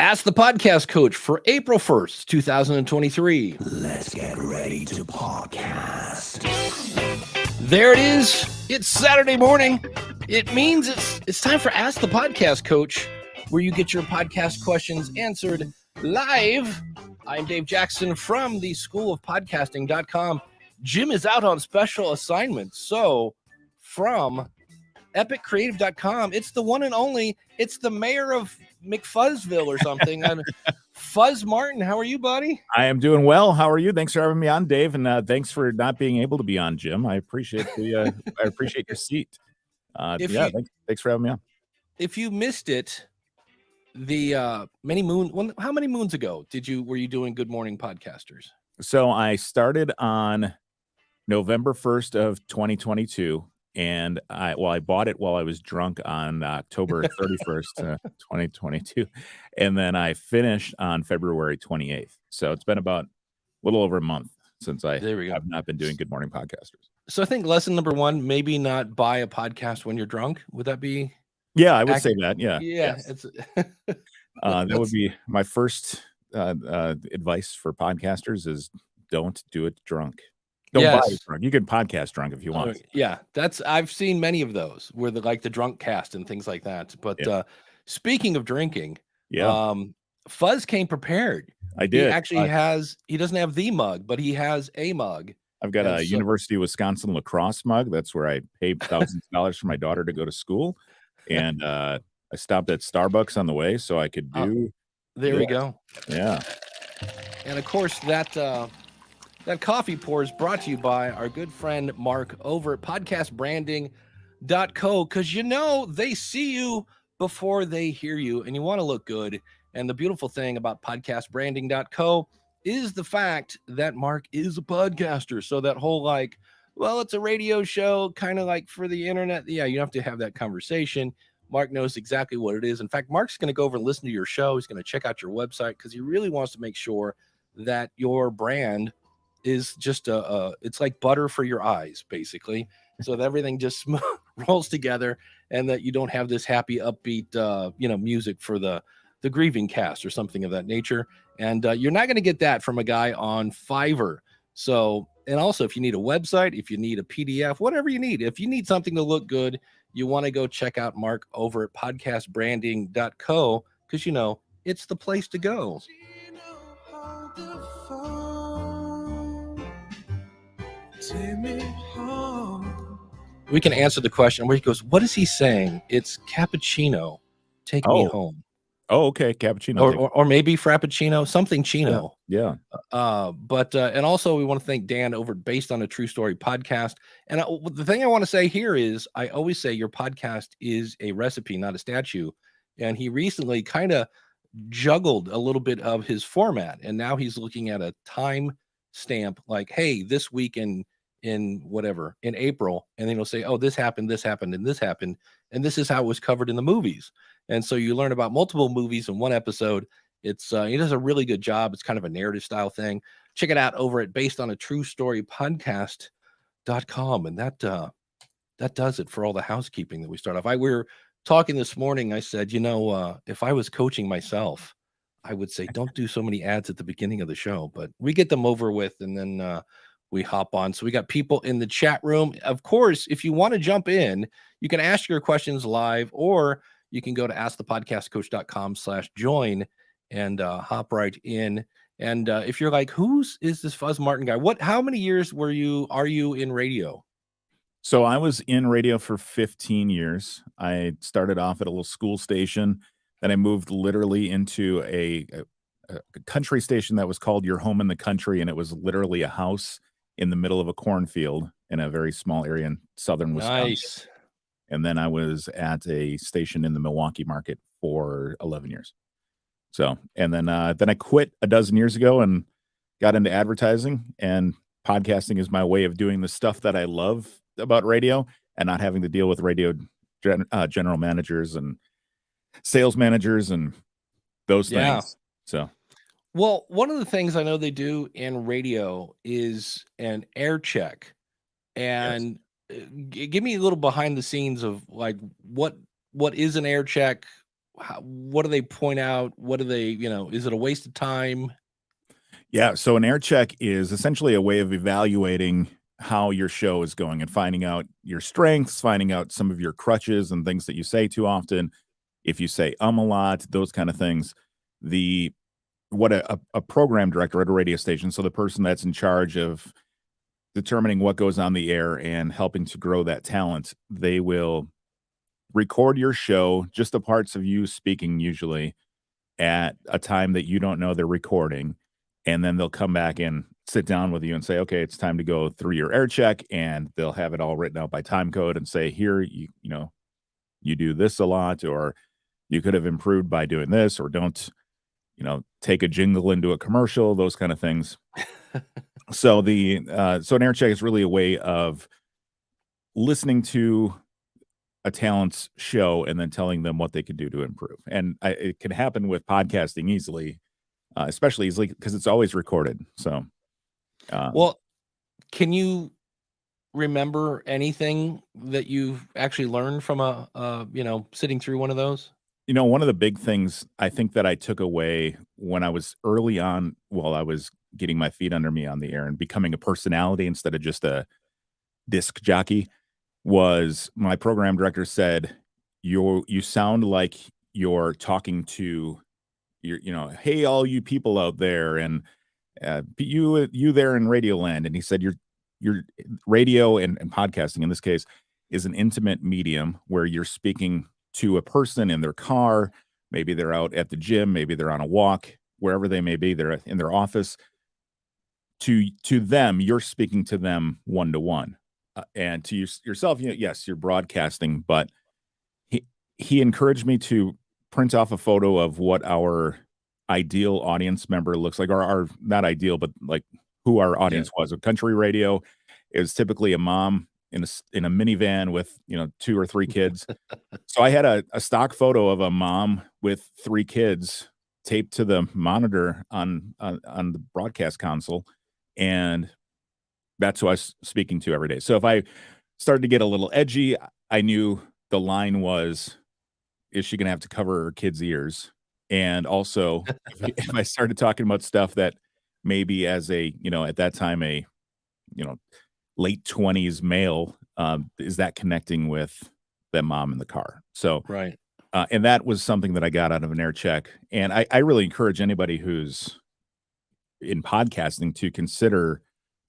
Ask the Podcast Coach for April 1st, 2023. Let's get ready to podcast. There it is. It's Saturday morning. It means it's time for Ask the Podcast Coach, where you get your podcast questions answered live. I'm Dave Jackson from the School of Podcasting.com. Jim is out on special assignment. So from epiccreative.com, it's the one and only, it's the mayor of McFuzzville or something. Fuzz Martin, how are you, buddy? I am doing well. How are you? Thanks for having me on, Dave, and thanks for not being able to be on, Jim. I appreciate the I appreciate your seat. Thanks for having me on. If you missed it, the how many moons ago were you doing Good Morning Podcasters? So I started on November 1st of 2022. And I bought it while I was drunk on October 31st, 2022. And then I finished on February 28th. So it's been about a little over a month since I have not been doing Good Morning Podcasters. So I think lesson number one, maybe not buy a podcast when you're drunk. Would that be? Yeah, I would say that. Yeah. Yeah. Yes. That would be my first advice for podcasters is don't do it drunk. Don't buy it drunk. You can podcast drunk if you want. Yeah, I've seen many of those where the drunk cast and things like that. But speaking of drinking, Fuzz came prepared. I did. He actually he doesn't have the mug, but he has a mug. I've got a University of Wisconsin lacrosse mug. That's where I paid thousands of dollars for my daughter to go to school. And I stopped at Starbucks on the way so I could do. There we go. Yeah. And of course, that coffee pour is brought to you by our good friend Mark over at podcastbranding.co, because they see you before they hear you and you want to look good. And the beautiful thing about podcastbranding.co is the fact that Mark is a podcaster. So that whole it's a radio show, kind of like for the internet. Yeah, you have to have that conversation. Mark knows exactly what it is. In fact, Mark's going to go over and listen to your show. He's going to check out your website because he really wants to make sure that your brand is just it's like butter for your eyes, basically, so that everything just rolls together and that you don't have this happy, upbeat, music for the grieving cast or something of that nature. And you're not going to get that from a guy on Fiverr. So, and also if you need a website, if you need a PDF, whatever you need, if you need something to look good, you want to go check out Mark over at podcastbranding.co because, it's the place to go. Take me home. We can answer the question where he goes, what is he saying? It's cappuccino. Take me home. Oh, okay. Cappuccino. Or maybe frappuccino, something chino. Yeah. And also we want to thank Dan over at Based on a True Story podcast. And the thing I want to say here is I always say your podcast is a recipe, not a statue. And he recently kind of juggled a little bit of his format. And now he's looking at a time stamp like, hey, this week in April, and then he'll say, oh, this happened, and this happened, and this is how it was covered in the movies. And so you learn about multiple movies in one episode. It's he does a really good job. It's kind of a narrative style thing. Check it out over at Based on a True Story podcast.com. And that does it for all the housekeeping that we start off. We were talking this morning. I said, if I was coaching myself, I would say don't do so many ads at the beginning of the show, but we get them over with and then we hop on. So we got people in the chat room. Of course, if you want to jump in, you can ask your questions live, or you can go to askthepodcastcoach.com/join and hop right in. And if you're like, who's is this Fuzz Martin guy? How many years are you in radio? So I was in radio for 15 years. I started off at a little school station. Then I moved literally into a country station that was called Your Home in the Country, and it was literally a house in the middle of a cornfield in a very small area in southern Wisconsin. Nice. And then I was at a station in the Milwaukee market for 11 years. So, and then I quit a dozen years ago and got into advertising, and podcasting is my way of doing the stuff that I love about radio and not having to deal with radio general managers and sales managers and those things. So, well, one of the things I know they do in radio is an air check, and give me a little behind the scenes of like what is an air check, what do they point out? What do they, is it a waste of time? Yeah, so an air check is essentially a way of evaluating how your show is going and finding out your strengths, finding out some of your crutches and things that you say too often. If you say a lot, those kind of things. The what a program director at a radio station, so the person that's in charge of determining what goes on the air and helping to grow that talent, they will record your show, just the parts of you speaking usually at a time that you don't know they're recording. And then they'll come back and sit down with you and say, okay, it's time to go through your air check. And they'll have it all written out by time code and say, here, you do this a lot, or you could have improved by doing this, or don't, take a jingle into a commercial, those kind of things. So so an air check is really a way of listening to a talent's show and then telling them what they could do to improve. And it can happen with podcasting easily, especially easily because it's always recorded. So, Well, can you remember anything that you've actually learned from sitting through one of those? one of the big things I think that I took away when I was early on, while I was getting my feet under me on the air and becoming a personality instead of just a disc jockey, was my program director said, you sound like you're talking to hey, all you people out there, and you there in Radio Land. And he said, your radio and podcasting in this case is an intimate medium where you're speaking to a person in their car. Maybe they're out at the gym, maybe they're on a walk, wherever they may be, they're in their office. To them, you're speaking to them one-to-one. And to yourself, yes, you're broadcasting, but he encouraged me to print off a photo of what our ideal audience member looks like, or our not ideal, but like who our audience was. With country radio, it was typically a mom in a minivan with 2 or 3 kids. So I had a stock photo of a mom with 3 kids taped to the monitor on the broadcast console, and that's who I was speaking to every day. So if I started to get a little edgy, I knew the line was, is she going to have to cover her kids' ears? And also, if I started talking about stuff that maybe as a, at that time, a, late 20s male, is that connecting with that mom in the car? So, right. And that was something that I got out of an air check. And I really encourage anybody who's in podcasting to consider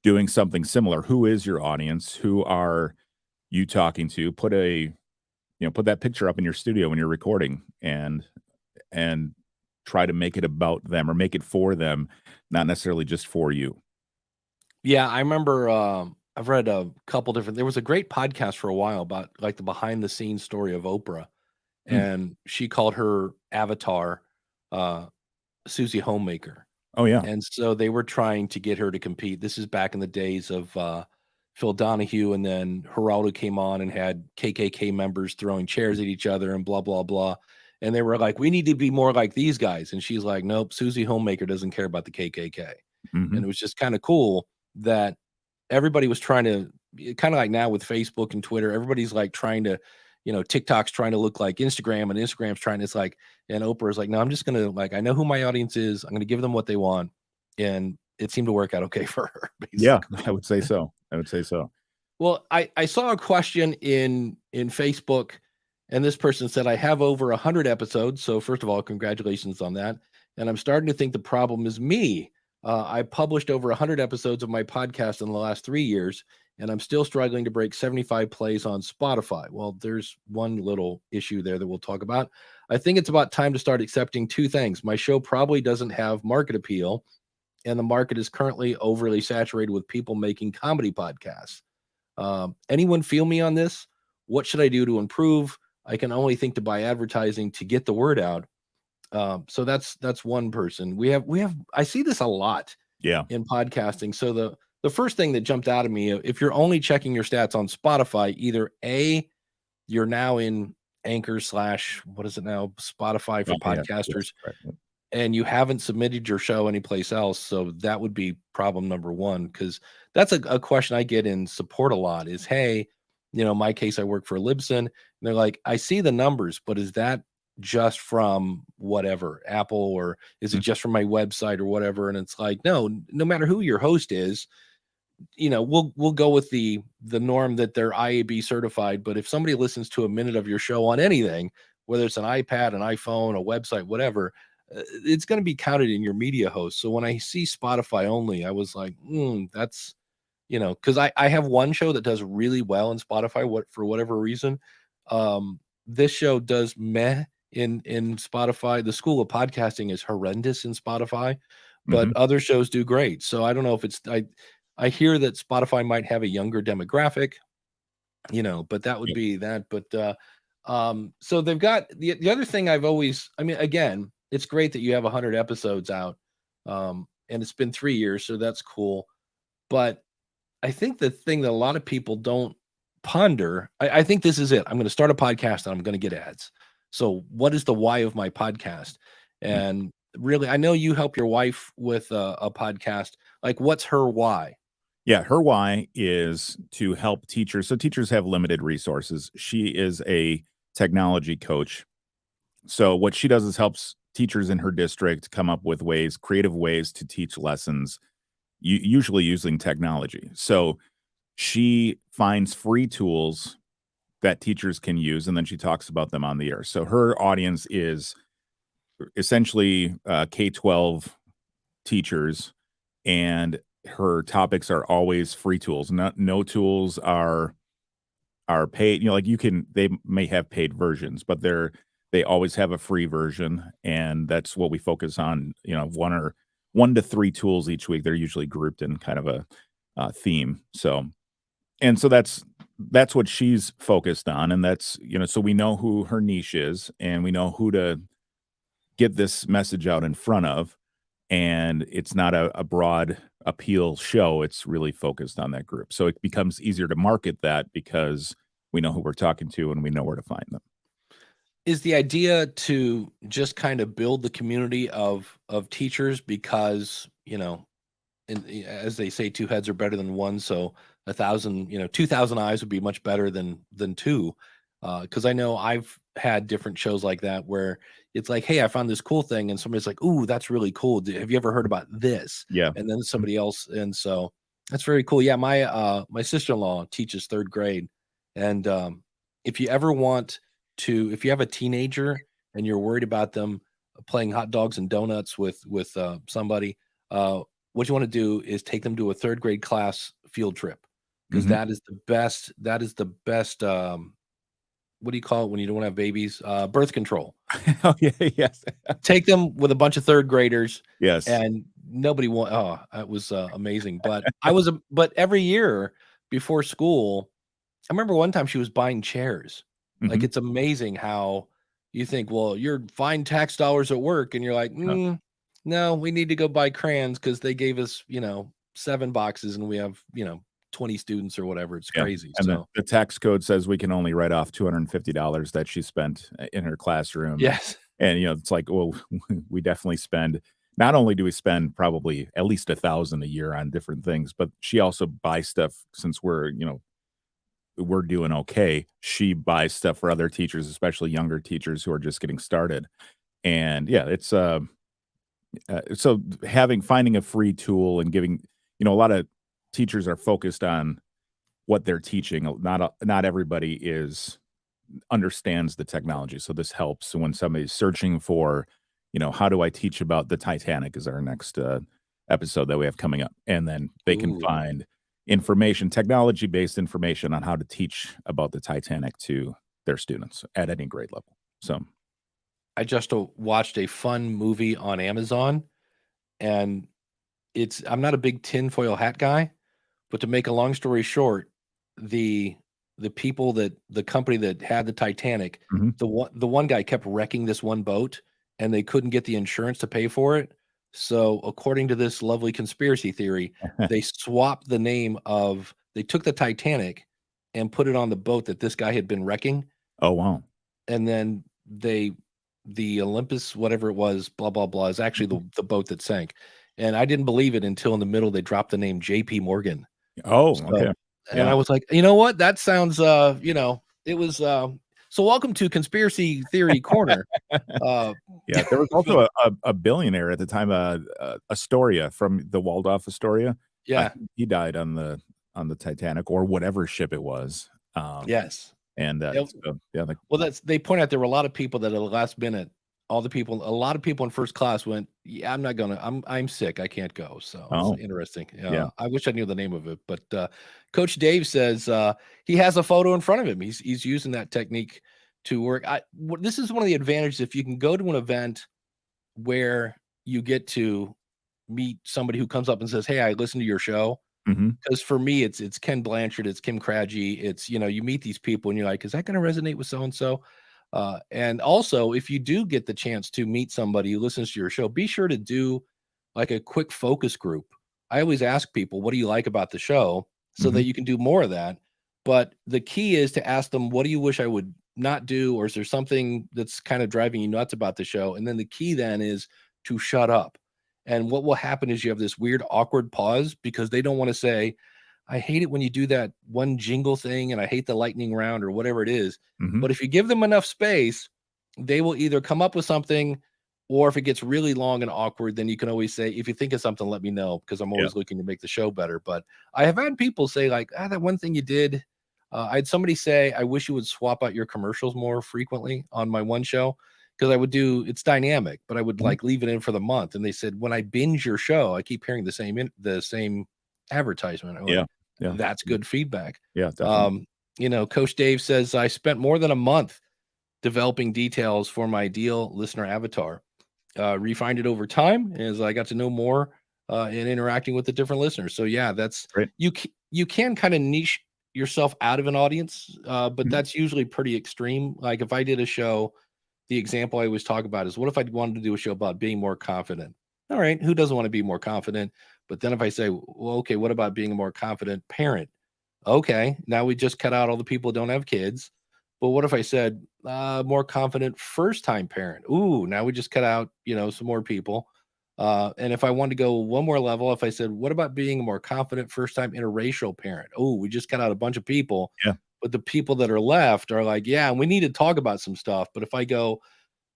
doing something similar. Who is your audience? Who are you talking to? Put that picture up in your studio when you're recording, and try to make it about them or make it for them, not necessarily just for you. Yeah, I remember I've read a couple different, there was a great podcast for a while about like the behind the scenes story of Oprah, and she called her avatar Susie Homemaker. Oh yeah. And so they were trying to get her to compete. This is back in the days of Phil Donahue, and then Geraldo came on and had KKK members throwing chairs at each other and blah, blah, blah. And they were like, we need to be more like these guys. And she's like, nope, Susie Homemaker doesn't care about the KKK. And it was just kind of cool that everybody was trying to, kind of like now with Facebook and Twitter, everybody's like trying to, TikTok's trying to look like Instagram, and Instagram's trying to, it's like, and Oprah's like, no, I'm just going to, like, I know who my audience is. I'm going to give them what they want. And it seemed to work out okay for her. Basically. Yeah, I would say so. Well, I saw a question in Facebook, and this person said, I have over 100 episodes. So first of all, congratulations on that. And I'm starting to think the problem is me. I published over 100 episodes of my podcast in the last 3 years, and I'm still struggling to break 75 plays on Spotify. Well, there's one little issue there that we'll talk about. I think it's about time to start accepting 2 things. My show probably doesn't have market appeal, and the market is currently overly saturated with people making comedy podcasts. Anyone feel me on this? What should I do to improve? I can only think to buy advertising to get the word out. So that's one person. We have, I see this a lot in podcasting. So the first thing that jumped out at me, if you're only checking your stats on Spotify, either A, you're now in Anchor / what is it now? Spotify for podcasters. Right. And you haven't submitted your show anyplace else. So that would be problem number 1, because that's a question I get in support a lot is, hey, my case, I work for Libsyn, and they're like, I see the numbers, but is that just from whatever Apple, or is it just from my website or whatever? And it's like, no matter who your host is, we'll go with the norm that they're IAB certified. But if somebody listens to a minute of your show on anything, whether it's an iPad, an iPhone, a website, whatever, it's going to be counted in your media host. So when I see Spotify only, I was like, that's, because I have one show that does really well in Spotify, for whatever reason. This show does meh in Spotify. The School of Podcasting is horrendous in Spotify, but other shows do great. So I don't know if it's, I hear that Spotify might have a younger demographic, but that would be that. But so they've got the other thing again, it's great that you have 100 episodes out, and it's been 3 years, so that's cool. But I think the thing that a lot of people don't ponder, I think this is it. I'm going to start a podcast and I'm going to get ads. So what is the why of my podcast? And really, I know you help your wife with a podcast. Like, what's her why? Yeah, her why is to help teachers. So teachers have limited resources. She is a technology coach. So what she does is helps teachers in her district come up with creative ways to teach lessons, usually using technology. So she finds free tools that teachers can use, and then she talks about them on the air. So her audience is essentially K-12 teachers, and her topics are always free tools. No tools are paid. Like they may have paid versions, but they always have a free version, and that's what we focus on. 1 to 3 tools each week. They're usually grouped in kind of a theme. So that's what she's focused on, and that's so we know who her niche is, and we know who to get this message out in front of. And it's not a broad appeal show. It's really focused on that group. So it becomes easier to market that because we know who we're talking to and we know where to find them. Is the idea to just kind of build the community of teachers because, as they say, 2 heads are better than 1. So 2,000 eyes would be much better than 2. Because I know I've had different shows like that where it's like, hey, I found this cool thing, and somebody's like, ooh, that's really cool. Have you ever heard about this? Yeah. And then somebody else, and so that's very cool. Yeah, my sister-in-law teaches 3rd grade, and if you ever if you have a teenager and you're worried about them playing hot dogs and donuts with somebody, what you want to do is take them to a 3rd grade class field trip, because that is the best. That is the best. What do you call it when you don't want to have babies? Birth control. Oh yeah, yes. Take them with a bunch of 3rd graders. Yes. And nobody it was amazing. But but every year before school, I remember one time she was buying chairs. Like, it's amazing how you think, well, you're fine tax dollars at work, and you're like, no, we need to go buy crayons because they gave us, 7 boxes and we have, 20 students or whatever. It's crazy. And so the tax code says we can only write off $250 that she spent in her classroom. Yes. And it's like, well, we definitely spend. Not only do we spend probably at least $1,000 a year on different things, but she also buys stuff since we're doing okay. She buys stuff for other teachers, especially younger teachers who are just getting started. And yeah, it's so finding a free tool and giving, a lot of teachers are focused on what they're teaching. Not everybody understands the technology. So this helps when somebody's searching for, how do I teach about the Titanic is our next episode that we have coming up. And then they can find technology-based information on how to teach about the Titanic to their students at any grade level. So I just watched a fun movie on Amazon, and I'm not a big tinfoil hat guy, but to make a long story short, the company that had the Titanic, the one guy kept wrecking this one boat, and they couldn't get the insurance to pay for it. So according to this lovely conspiracy theory, they swapped the name they took the Titanic and put it on the boat that this guy had been wrecking. Oh, wow. And then the Olympus, whatever it was, blah, blah, blah, is actually the boat that sank. And I didn't believe it until in the middle, they dropped the name JP Morgan. Oh, okay. And I was like, you know what? That sounds, it was, So welcome to Conspiracy Theory Corner. Yeah, there was also a billionaire at the time, Astoria from the Waldorf Astoria. Yeah. He died on the Titanic or whatever ship it was. Yes. And Yep. so, yeah, Well, they point out there were a lot of people that at the last minute, a lot of people in first class went, yeah, I'm sick. I can't go. So it's interesting. Yeah. I wish I knew the name of it, but Coach Dave says he has a photo in front of him. He's using that technique to work. This is one of the advantages if you can go to an event where you get to meet somebody who comes up and says, "Hey, I listened to your show." Mhm. Because for me, it's Ken Blanchard, it's Kim Craggy, it's you meet these people and you're like, is that going to resonate with so and so? And also, if you do get the chance to meet somebody who listens to your show, be sure to do like a quick focus group. I always ask people, what do you like about the show, so that Mhm. you can do more of that. But the key is to ask them, what do you wish I would not do, or is there something that's kind of driving you nuts about the show? And then the key then is to shut up. And what will happen is you have this weird, awkward pause because they don't want to say, I hate it when you do that one jingle thing and I hate the lightning round or whatever it is. Mhm. But if you give them enough space, they will either come up with something, or if it gets really long and awkward, then you can always say, if you think of something, let me know, because I'm Yeah. always looking to make the show better. But I have had people say, like, that one thing you did. I had somebody say, I wish you would swap out your commercials more frequently on my one show, because I would do it's dynamic, but I would Mhm. like leave it in for the month. And they said, when I binge your show, I keep hearing the same advertisement. I went, Yeah. Yeah. that's good feedback. Yeah, definitely. Coach Dave says, I spent more than a month developing details for my ideal listener avatar. Refined it over time as I got to know more and interacting with the different listeners. So yeah, that's Great. you can kind of niche yourself out of an audience, but Mhm. that's usually pretty extreme. Like if I did a show, the example I always talk about is, what if I wanted to do a show about being more confident? All right, who doesn't want to be more confident? But then if I say, well, okay, what about being a more confident parent? Okay, now we just cut out all the people who don't have kids. But what if I said more confident first time parent? Ooh, now we just cut out, some more people. And if I wanted to go one more level, if I said, what about being a more confident first time interracial parent? Oh, we just cut out a bunch of people. Yeah. But the people that are left are like, yeah, we need to talk about some stuff. But if I go,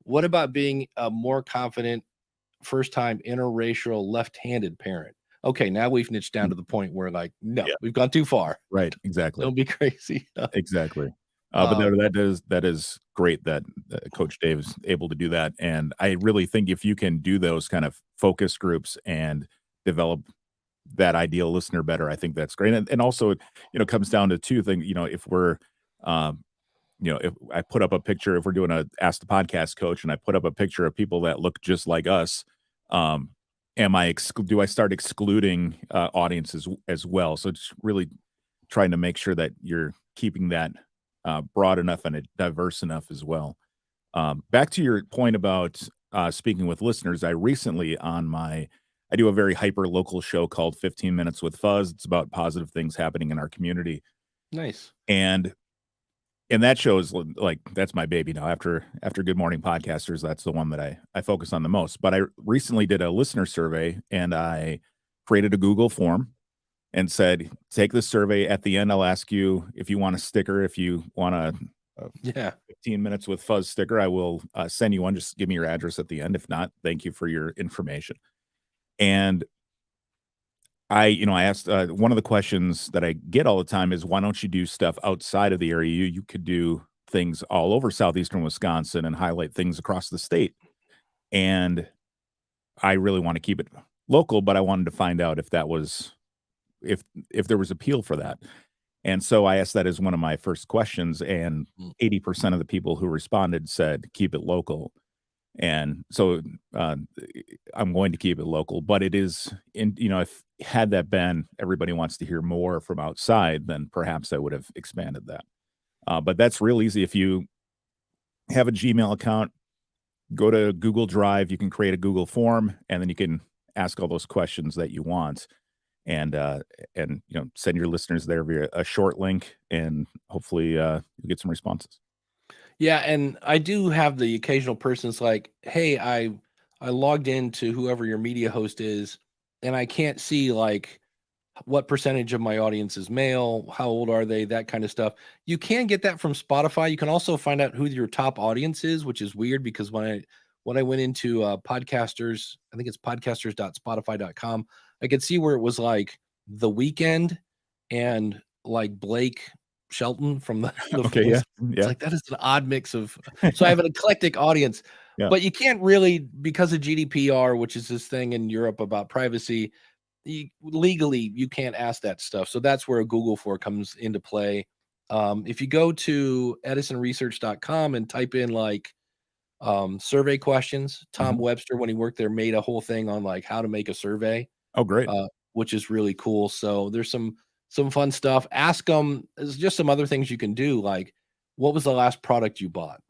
what about being a more confident first time interracial left-handed parent? Okay, now we've niched down Mm. to the point where like, no, Yeah. we've gone too far. Right, exactly. Don't be crazy. Exactly. But Um, that is great that Coach Dave is able to do that, and I really think if you can do those kind of focus groups and develop that ideal listener better, I think that's great, and also, it comes down to 2 things, if we're, um, if I put up a picture, if we're doing a Ask the Podcast Coach, and I put up a picture of people that look just like us, um, do I start excluding, audiences as well? So just really trying to make sure that you're keeping that broad enough and diverse enough as well. Back to your point about speaking with listeners, I do a very hyper local show called 15 Minutes with Fuzz. It's about positive things happening in our community, nice. and that show is like that's my baby now. After Good Morning Podcasters, that's the one that I focus on the most. But I recently did a listener survey, and I created a Google form and said, take this survey. At the end, I'll ask you if you want a sticker. If you want a Yeah. 15 Minutes with Fuzz sticker, I will send you one. Just give me your address at the end. If not, thank you for your information. And I asked one of the questions that I get all the time is, why don't you do stuff outside of the area? You could do things all over southeastern Wisconsin and highlight things across the state. And I really want to keep it local, but I wanted to find out if that was if there was appeal for that. And so I asked that as one of my first questions, and Mm. 80% of the people who responded said keep it local. And so I'm going to keep it local, but it is if had that been everybody wants to hear more from outside, then perhaps I would have expanded that. But that's real easy. If you have a Gmail account, go to Google Drive, you can create a Google form, and then you can ask all those questions that you want, and send your listeners there via a short link, and hopefully you'll get some responses. Yeah, and I do have the occasional person's like, "Hey, I logged into whoever your media host is, and I can't see like what percentage of my audience is male, how old are they, that kind of stuff. You can get that from Spotify. You can also find out who your top audience is, which is weird because when I went into podcasters, I think it's podcasters.spotify.com, I could see where it was like The Weekend and like Blake Shelton from the Okay, Voice. yeah, It's yeah, like that is an odd mix of, so I have an eclectic audience, yeah. but you can't really, because of GDPR, which is this thing in Europe about privacy, legally you can't ask that stuff. So that's where a Google for comes into play. If you go to edisonresearch.com and type in like survey questions, Tom Mhm. Webster, when he worked there, made a whole thing on like how to make a survey, Oh, great. which is really cool. So there's some fun stuff. Ask them. There's just some other things you can do, like what was the last product you bought?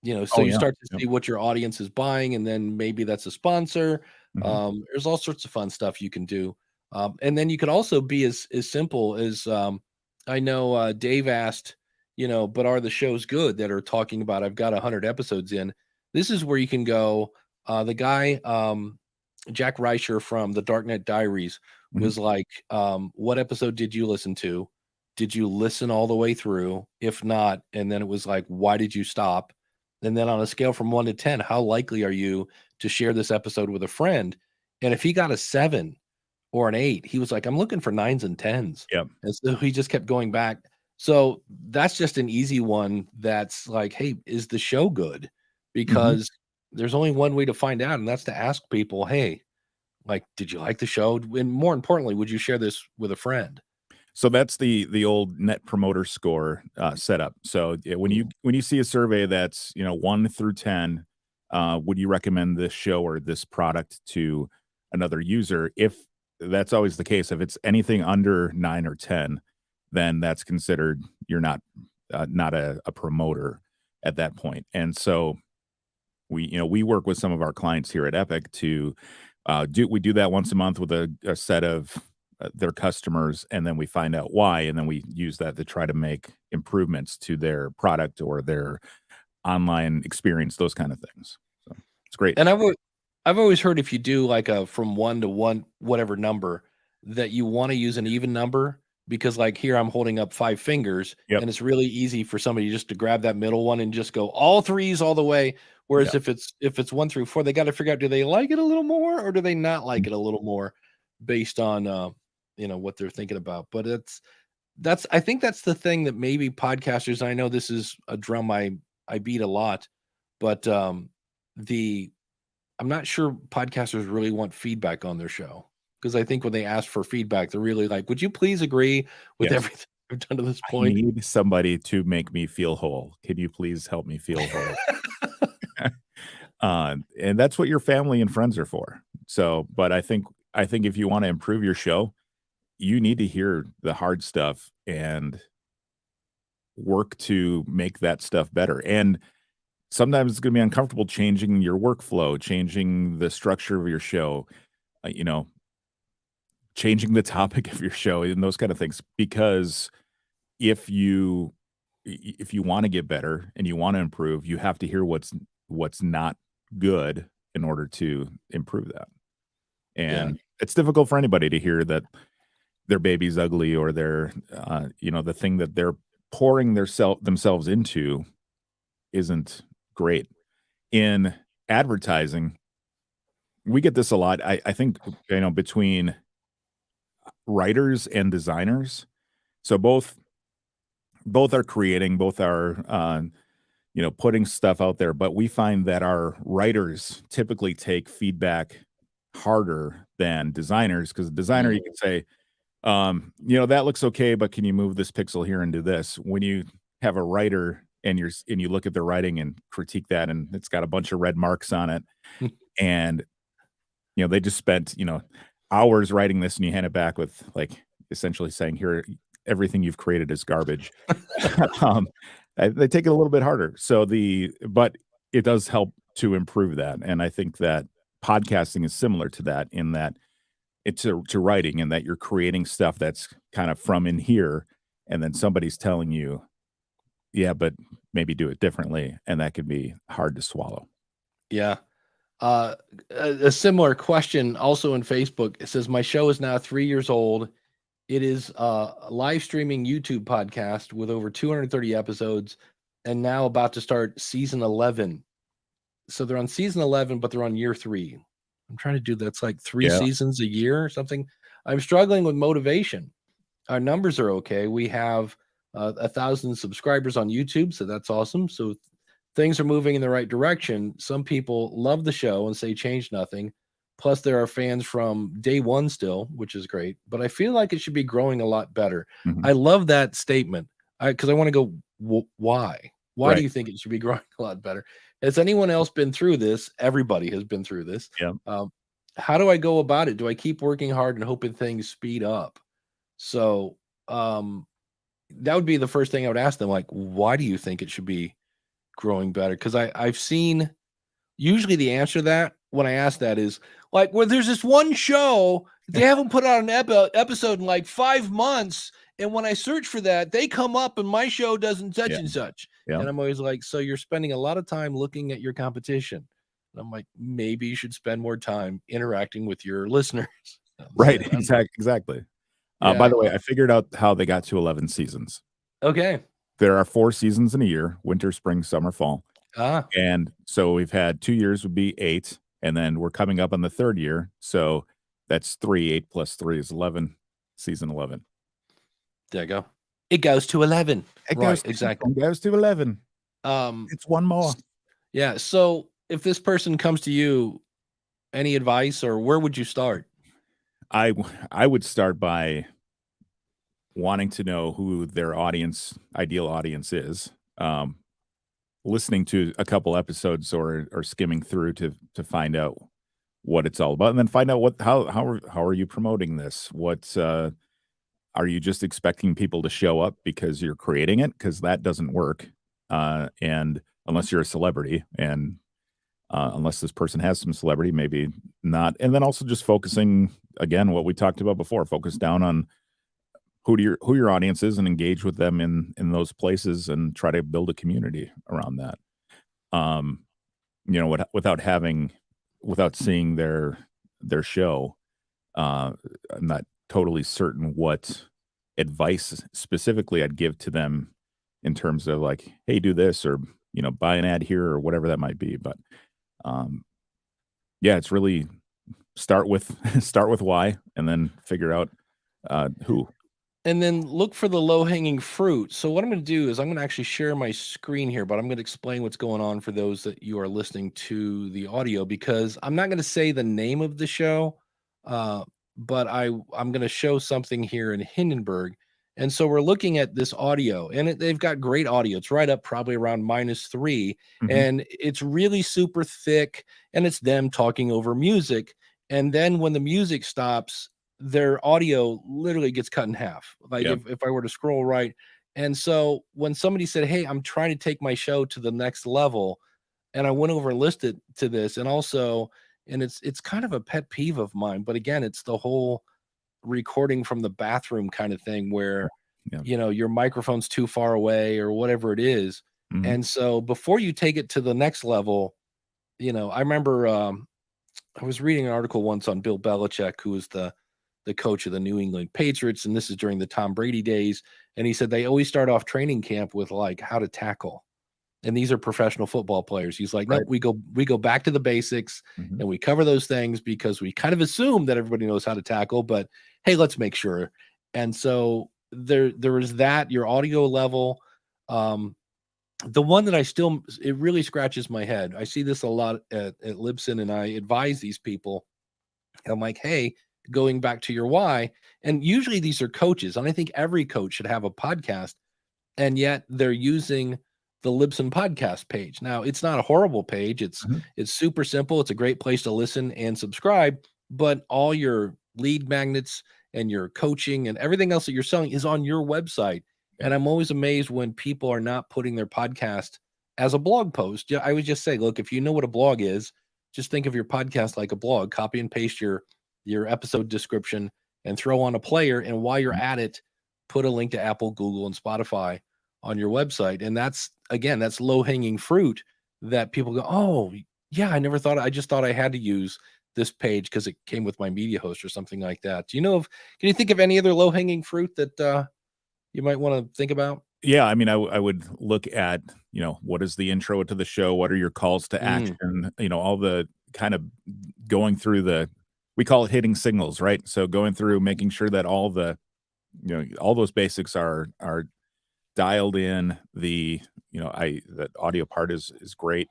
So Oh, you yeah. start to Yep. see what your audience is buying, and then maybe that's a sponsor. Mhm. There's all sorts of fun stuff you can do. And then you could also be as simple as I know Dave asked, but are the shows good that are talking about I've got 100 episodes in? This is where you can go. The guy, Jack Reicher from the Darknet Diaries, Mhm. was like, what episode did you listen to? Did you listen all the way through? If not, and then it was like, why did you stop? And then on a scale from 1 to 10, how likely are you to share this episode with a friend? And if he got a 7 or an 8, he was like, I'm looking for 9s and 10s. Yep. And so he just kept going back. So that's just an easy one that's like, hey, is the show good? Mhm. Because there's only one way to find out, and that's to ask people, hey, like, did you like the show? And more importantly, would you share this with a friend? So that's the old Net Promoter Score, setup. So, yeah, Ooh. when you see a survey that's, 1 through 10, would you recommend this show or this product to another user? If that's always the case, if it's anything under 9 or 10, then that's considered you're not a promoter at that point. And so we work with some of our clients here at Epic to do that once a month with a set of their customers, and then we find out why, and then we use that to try to make improvements to their product or their online experience, those kind of things. So it's great. And I've always heard if you do like a from 1 to 1 whatever number, that you wanna use an even number, because, like, here I'm holding up 5 fingers, Yep. and it's really easy for somebody just to grab that middle one and just go all threes all the way, whereas Yeah. if it's 1 through 4, they gotta figure out, do they like it a little more or do they not like Mm. it a little more based on, what they're thinking about, but that's I think that's the thing that maybe podcasters, I know this is a drum I beat a lot, but, the I'm not sure podcasters really want feedback on their show, because I think when they ask for feedback, they're really like, "Would you please agree with Yes. everything I've done to this I point?" need somebody to make me feel whole. Can you please help me feel whole? And that's what your family and friends are for. So, but I think if you want to improve your show, you need to hear the hard stuff and work to make that stuff better. And sometimes it's going to be uncomfortable changing your workflow, changing the structure of your show, uh, you know, changing the topic of your show and those kind of things. Because if you if you want to get better and you want to improve, you have to hear what's not good in order to improve that. Yeah. And it's difficult for anybody to hear that their baby's ugly or their the thing that they're pouring themselves into isn't great. In advertising, we get this a lot. I think, between writers and designers. So both are creating, both are putting stuff out there, but we find that our writers typically take feedback harder than designers, because a designer, you Mm. can say, that looks okay, but can you move this pixel here and do this? When you have a writer and you look at their writing and critique that, and it's got a bunch of red marks on it, and they just spent, hours writing this, and you hand it back with, like, essentially saying, "Here, everything you've created is garbage." Um, they take it a little bit harder. But it does help to improve that, and I think that podcasting is similar to that, in that it's to writing, and that you're creating stuff that's kind of from in here, and then somebody's telling you, "Yeah, but maybe do it differently," and that can be hard to swallow. Yeah. A similar question also in Facebook. It says, "My show is now 3 years old. It is a live streaming YouTube podcast with over 230 episodes, and now about to start season 11. So they're on season 11, but they're on year 3. I'm trying to do that's like 3 Yeah. seasons a year or something. I'm struggling with motivation. Our numbers are okay. We have 1,000 subscribers on YouTube, so that's awesome. So things are moving in the right direction. Some people love the show and say change nothing. Plus, there are fans from day one still, which is great. But I feel like it should be growing a lot better. Mhm. I love that statement because I want to go, why? Why do Right. you think it should be growing a lot better? Has anyone else been through this? Everybody has been through this. Yeah. How do I go about it? Do I keep working hard and hoping things speed up? So that would be the first thing I would ask them. Like, why do you think it should be growing better? Because I've seen usually the answer to that when I ask that is like, well, there's this one show they haven't put out an episode in like 5 months, and when I search for that, they come up and my show doesn't such Yeah. and such. Yeah. And I'm always like, so you're spending a lot of time looking at your competition. And I'm like, maybe you should spend more time interacting with your listeners. Right. So Exactly. yeah. By the way, I figured out how they got to 11 seasons. Okay. There are 4 seasons in a year: winter, spring, summer, fall. And so we've had 2 years would be 8, and then we're coming up on the 3rd year. So that's 3. 8 plus 3 is 11. Season 11. There you go. It goes to 11. Exactly. It goes to 11. It's one more. Yeah. So if this person comes to you, any advice or where would you start? I would start by wanting to know who their ideal audience is. Listening to a couple episodes or skimming through to find out what it's all about, and then find out how are you promoting this? What are you just expecting people to show up because you're creating it? Because that doesn't work, and unless you're a celebrity, and unless this person has some celebrity, maybe not. And then also just focusing again what we talked about before. Focus down on who your audience is and engage with them in those places and try to build a community around that. Without seeing their show, I'm not totally certain what advice specifically I'd give to them in terms of like, hey, do this, or buy an ad here, or whatever that might be. But yeah, it's really start with why, and then figure out who. And then look for the low-hanging fruit. So what I'm going to do is I'm going to actually share my screen here, but I'm going to explain what's going on for those that you are listening to the audio, because I'm not going to say the name of the show, but I'm going to show something here in Hindenburg. And so we're looking at this audio, and they've got great audio. It's right up probably around -3, and it's really super thick, and it's them talking over music. And then when the music stops, their audio literally gets cut in half. Like if I were to scroll right. And so when somebody said, hey, I'm trying to take my show to the next level, and I went over and listened to this, and it's kind of a pet peeve of mine, but again, it's the whole recording from the bathroom kind of thing where your microphone's too far away or whatever it is. And so before you take it to the next level, I remember I was reading an article once on Bill Belichick, who was the coach of the New England Patriots, and this is during the Tom Brady days. And he said they always start off training camp with like how to tackle, and these are professional football players. He's like, no, we go back to the basics, and we cover those things because we kind of assume that everybody knows how to tackle, but hey, let's make sure. And so there is that, your audio level. The one that it really scratches my head. I see this a lot at Libsyn, and I advise these people. I'm like, hey, going back to your why, and usually these are coaches, and I think every coach should have a podcast, and yet they're using the Libsyn podcast page. Now, it's not a horrible page. It's super simple. It's a great place to listen and subscribe, but all your lead magnets and your coaching and everything else that you're selling is on your website. And I'm always amazed when people are not putting their podcast as a blog post. I would just say, look, if you know what a blog is, just think of your podcast like a blog. Copy and paste your episode description and throw on a player. And while you're at it, put a link to Apple, Google, and Spotify on your website. And that's low hanging fruit that people go, oh yeah, I never thought, I just thought I had to use this page because it came with my media host or something like that. Do you know of, can you think of any other low hanging fruit that you might want to think about? Yeah, I mean, I would look at, what is the intro to the show? What are your calls to action? All the kind of going through we call it hitting signals, right? So going through, making sure that all all those basics are dialed in. The audio part is great.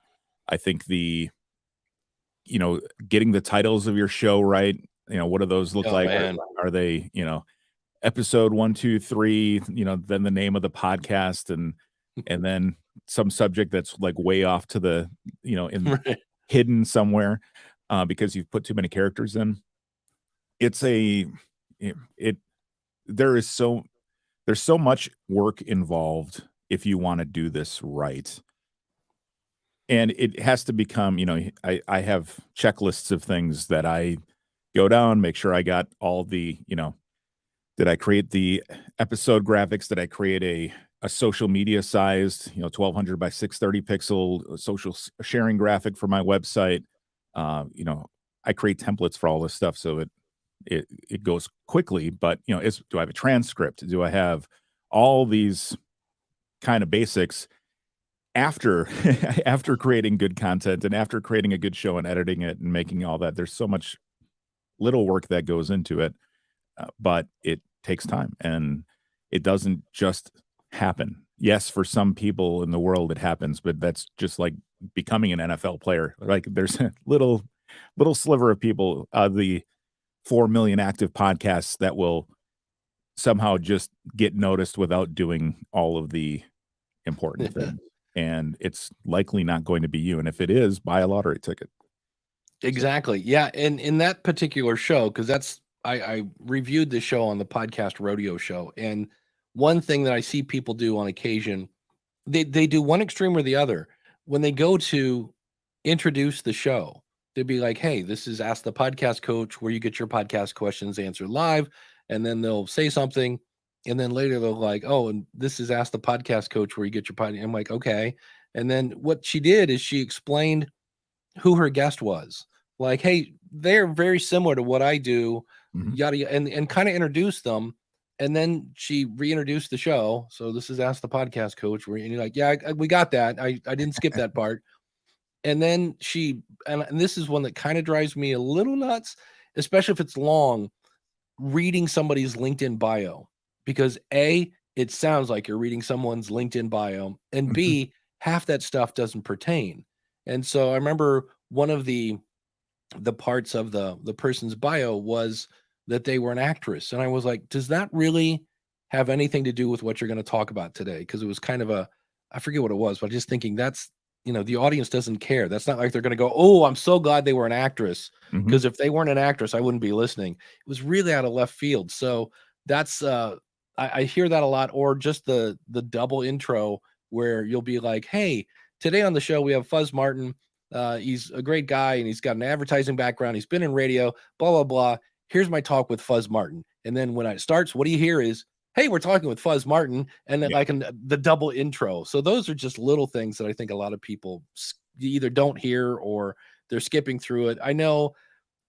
I think getting the titles of your show right. What do those look like? Man. Are they, episode 1, 2, 3, then the name of the podcast and then some subject that's like way off to the, Right. hidden somewhere, because you've put too many characters in. It's there's so much work involved if you want to do this right. And it has to become, I have checklists of things that I go down, make sure I got all the, did I create the episode graphics? Did I create a social media sized, 1200 by 630 pixel social sharing graphic for my website? I create templates for all this stuff so it goes quickly, but do I have a transcript? Do I have all these kind of basics after after creating good content and after creating a good show and editing it and making all that? There's so much little work that goes into it, but it takes time and it doesn't just happen. Yes, for some people in the world it happens, but that's just like becoming an NFL player. Like there's a little sliver of people, the 4 million active podcasts that will somehow just get noticed without doing all of the important things. And it's likely not going to be you. And if it is, buy a lottery ticket. Exactly. Yeah. And in that particular show, because I reviewed the show on the podcast Rodeo Show. And one thing that I see people do on occasion, they do one extreme or the other. When they go to introduce the show, they'd be like, hey, this is Ask the Podcast Coach, where you get your podcast questions answered live. And then they'll say something. And then later they'll like, oh, and this is Ask the Podcast Coach, where you get your podcast. I'm like, okay. And then what she did is she explained who her guest was. Like, hey, they're very similar to what I do, yada, and kind of introduced them. And then she reintroduced the show. So this is Ask the Podcast Coach, and you're like, yeah, we got that. I didn't skip that part. And then and this is one that kind of drives me a little nuts, especially if it's long, reading somebody's LinkedIn bio, because A, it sounds like you're reading someone's LinkedIn bio, and B, half that stuff doesn't pertain. And so I remember one of the parts of the person's bio was that they were an actress. And I was like, does that really have anything to do with what you're going to talk about today? Because it was kind of I forget what it was, but just thinking that's, the audience doesn't care. That's not like they're going to go, oh, I'm so glad they were an actress. Because if they weren't an actress, I wouldn't be listening. It was really out of left field. So that's, I hear that a lot. Or just the double intro where you'll be like, hey, today on the show, we have Fuzz Martin. He's a great guy and he's got an advertising background. He's been in radio, blah, blah, blah. Here's my talk with Fuzz Martin. And then when it starts, what do you hear is, hey, we're talking with Fuzz Martin. And then the double intro. So those are just little things that I think a lot of people either don't hear or they're skipping through it. I know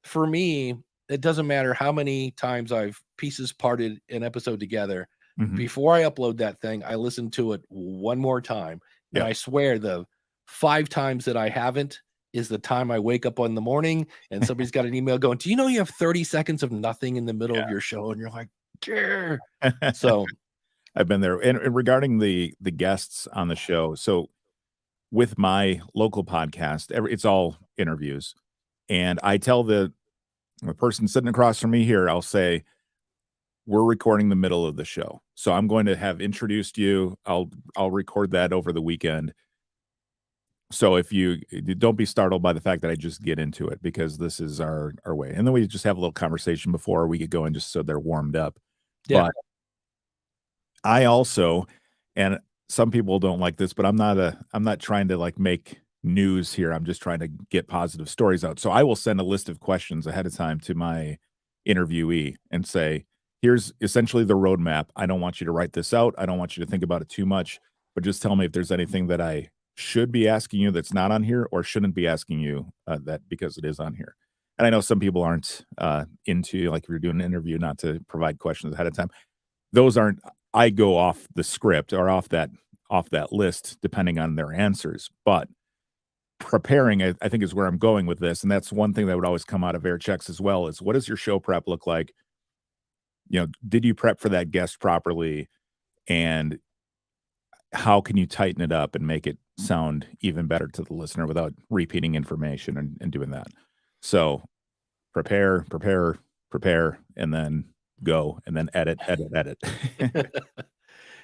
for me, it doesn't matter how many times I've pieces parted an episode together. Before I upload that thing, I listen to it one more time. And I swear the 5 times that I haven't is the time I wake up in the morning and somebody's got an email going, do you know you have 30 seconds of nothing in the middle of your show? And you're like, yeah. So I've been there. And regarding the guests on the show, so with my local podcast, it's all interviews. And I tell the person sitting across from me here, I'll say, we're recording the middle of the show. So I'm going to have introduced you. I'll record that over the weekend. So if you don't be startled by the fact that I just get into it, because this is our way. And then we just have a little conversation before we get going, just so they're warmed up. Yeah. But I also, and some people don't like this, but I'm not trying to like make news here. I'm just trying to get positive stories out. So I will send a list of questions ahead of time to my interviewee and say, here's essentially the roadmap. I don't want you to write this out. I don't want you to think about it too much, but just tell me if there's anything that I should be asking you that's not on here or shouldn't be asking you that because it is on here. And I know some people aren't into, like, if you're doing an interview, not to provide questions ahead of time. Those aren't, I go off the script or off that list depending on their answers. But preparing, I think, is where I'm going with this. And that's one thing that would always come out of air checks as well, is what does your show prep look like? Did you prep for that guest properly? And how can you tighten it up and make it sound even better to the listener without repeating information and doing that? So prepare, and then go, and then edit.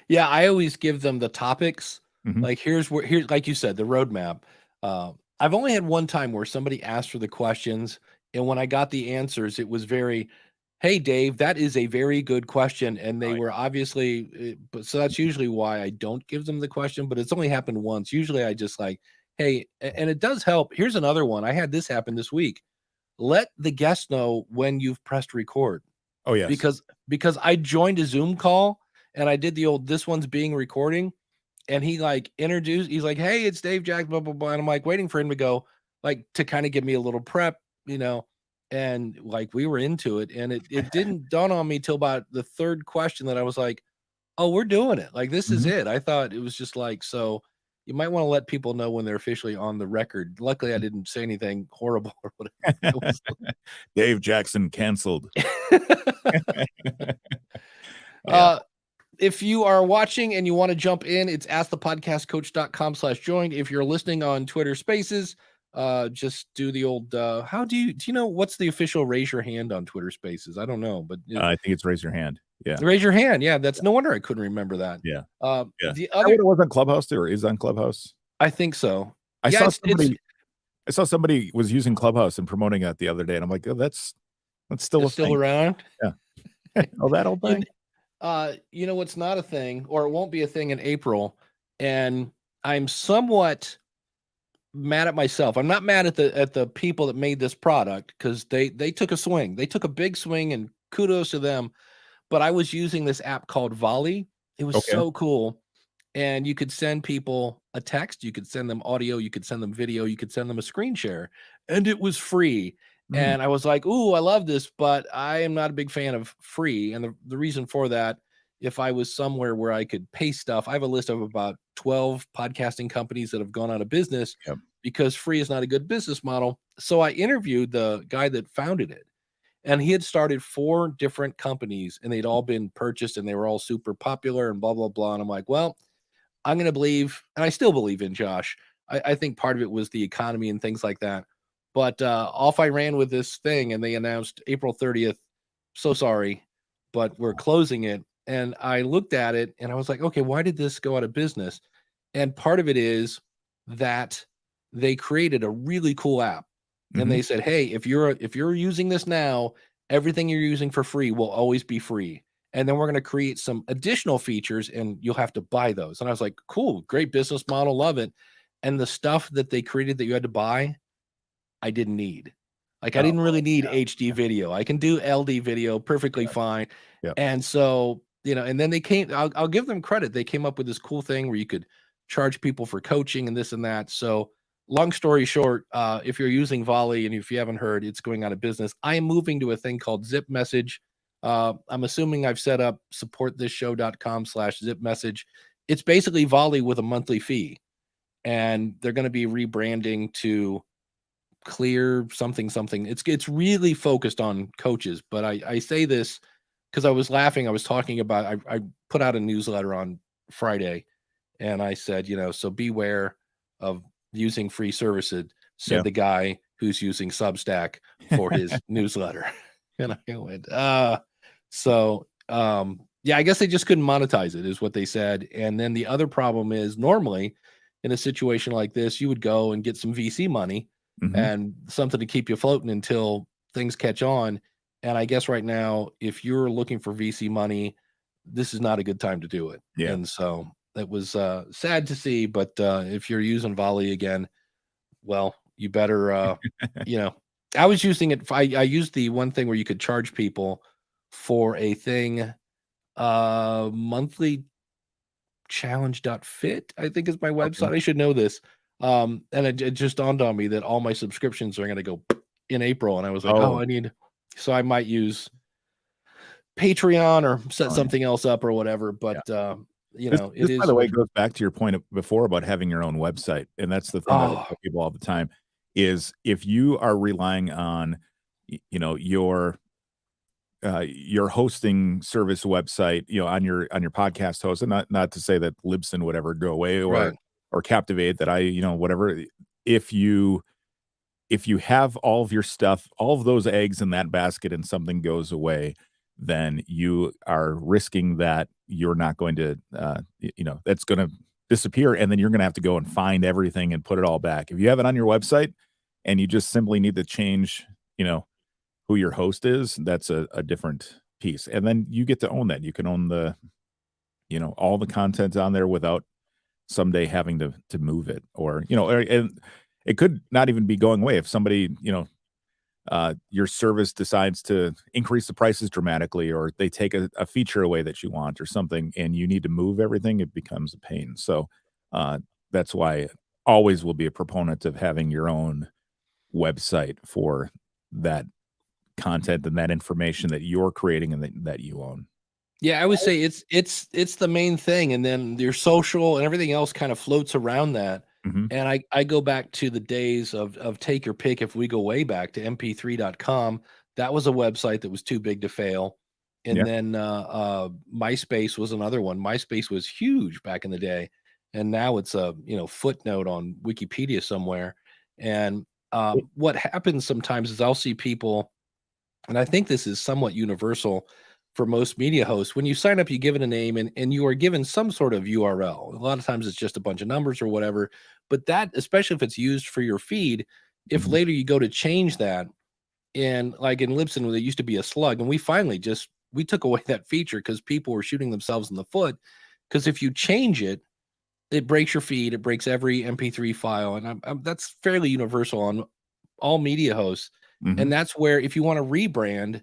Yeah, I always give them the topics. Mhm. Like here's like you said, the roadmap. I've only had one time where somebody asked for the questions, and when I got the answers, it was very, "Hey, Dave, that is a very good question," and they Right. were obviously. But so that's usually why I don't give them the question. But it's only happened once. Usually, I just like, "Hey," and it does help. Here's another one. I had this happen this week. Let the guest know when you've pressed record. Oh, yes. Because I joined a Zoom call and I did the old "this one's being recording," and he like introduced, he's like, "Hey, it's Dave Jack, blah blah blah," and I'm like waiting for him to go, like, to kind of give me a little prep, and like we were into it, and it didn't dawn on me till about the third question that I was like, "Oh, we're doing it. Like this is Mhm. it." I thought it was just like, so you might want to let people know when they're officially on the record. Luckily, I didn't say anything horrible or whatever. It was Dave Jackson canceled. Yeah. uh if you are watching and you want to jump in, it's askthepodcastcoach.com/join. If you're listening on Twitter Spaces, just do the old how do you know what's the official raise your hand on Twitter Spaces? I don't know, but I think it's raise your hand. Yeah. raise your hand. Yeah, that's no wonder I couldn't remember that. Yeah. Yeah. The Is that other, what it was on Clubhouse too, or is on Clubhouse? I think so. I Yeah, saw it's somebody was using Clubhouse and promoting that the other day, and I'm like, "Oh, that's still a it's still thing." around. Yeah. Oh, that old thing? You know what's not a thing, or it won't be a thing in April, and I'm somewhat mad at myself. I'm not mad at the people that made this product because they took a swing. They took a big swing, and kudos to them. But I was using this app called Volley. It was Okay. so cool. And you could send people a text, you could send them audio, you could send them video, you could send them a screen share, and it was free. Mm. And I was like, "Ooh, I love this," but I am not a big fan of free. And the reason for that, if I was somewhere where I could pay stuff, I have a list of about 12 podcasting companies that have gone out of business Yep. because free is not a good business model. So I interviewed the guy that founded it, and he had started 4 different companies, and they'd all been purchased, and they were all super popular and blah blah blah. And I'm like, well, I'm going to believe, and I still believe in Josh. I think part of it was the economy and things like that. But off I ran with this thing, and they announced April 30th. So sorry, but we're closing it. And I looked at it and I was like, okay, why did this go out of business? And part of it is that they created a really cool app. And Mhm. they said, hey, if you're using this now, everything you're using for free will always be free. And then we're going to create some additional features and you'll have to buy those. And I was like, cool, great business model, love it. And the stuff that they created that you had to buy, I didn't need. Like I Oh, didn't really need yeah. HD video. I can do LD video perfectly fine. Yep. And so, and then I'll give them credit. They came up with this cool thing where you could charge people for coaching and this and that. So long story short, if you're using Volley and if you haven't heard, it's going out of business. I am moving to a thing called Zip Message. I'm assuming I've set up supportthisShow.com/zip message. It's basically Volley with a monthly fee. And they're going to be rebranding to Clear something something. It's really focused on coaches, but I say this because I was laughing. I was talking about I put out a newsletter on Friday, and I said, so beware of using free services, Yeah. said the guy who's using Substack for his newsletter. And I went, yeah, I guess they just couldn't monetize it, is what they said. And then the other problem is normally in a situation like this, you would go and get some VC money Mhm. and something to keep you floating until things catch on. And I guess right now, if you're looking for VC money, this is not a good time to do it. Yeah. And so that was sad to see. But if you're using Volley again, well, you better, I was using it. I used the one thing where you could charge people for a thing, monthly challenge.fit, I think is my Okay. website. I should know this. And it just dawned on me that all my subscriptions are going to go in April, and I was like, Oh, so I might use Patreon or set oh, yeah. something else up or whatever. But This, it by is the way, what. goes back to your point before about having your own website, and that's the thing that I Oh, tell people all the time is if you are relying on, your hosting service website, on your podcast host, and not to say that Libsyn would ever go away right. or Captivate that whatever. If you have all of your stuff, all of those eggs in that basket, and something goes away, then you are risking that you're not going to, that's going to disappear, and then you're going to have to go and find everything and put it all back. If you have it on your website and you just simply need to change, who your host is, that's a different piece. And then you get to own that. You can own all the content on there without someday having to move it and it could not even be going away if somebody, your service decides to increase the prices dramatically, or they take a feature away that you want or something, and you need to move everything, it becomes a pain. So that's why I always will be a proponent of having your own website for that content and that information that you're creating and that you own. Yeah, I would say it's the main thing, and then your social and everything else kind of floats around that. Mhm. And I go back to the days of take your pick. If we go way back to mp3.com, that was a website that was too big to fail. Yeah. And then MySpace was another one. MySpace was huge back in the day, and now it's a footnote on Wikipedia somewhere. And what happens sometimes is I'll see people, and I think this is somewhat universal for most media hosts. When you sign up, you give it a name, and you are given some sort of URL. A lot of times it's just a bunch of numbers or whatever. But that, especially if it's used for your feed, if Mhm. later you go to change that, and like in Libsyn, where there used to be a slug, and we finally we took away that feature because people were shooting themselves in the foot. Because if you change it, it breaks your feed, it breaks every MP3 file, and that's fairly universal on all media hosts. Mhm. And that's where, if you want to rebrand,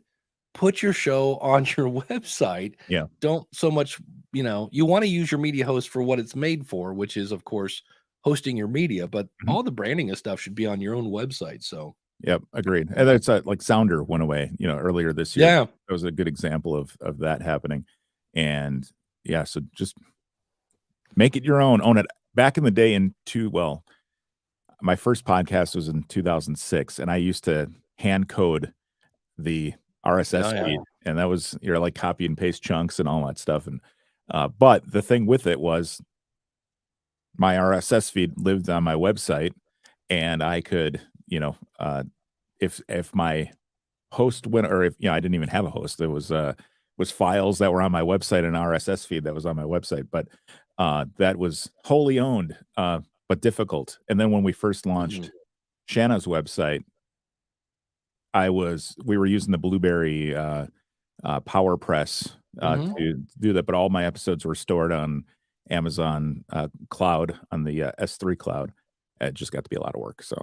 put your show on your website. Yeah. Don't so much, you want to use your media host for what it's made for, which is, of course, hosting your media, but Mhm. all the branding and stuff should be on your own website. So, Yep, agreed. And that's like Sounder went away, earlier this year. yeah. That was a good example of that happening. And yeah, so just make it your own, own it. Back in the day my first podcast was in 2006, and I used to hand code the RSS Oh, yeah. feed, and that was like copy and paste chunks and all that stuff. And but the thing with it was my RSS feed lived on my website, and I could, if my host went, or if I didn't even have a host, there was files that were on my website and RSS feed that was on my website, but that was wholly owned, but difficult. And then when we first launched Shanna's website, we were using the Blueberry PowerPress Mhm. to do that, but all my episodes were stored on Amazon cloud, on the S3 cloud. It just got to be a lot of work, so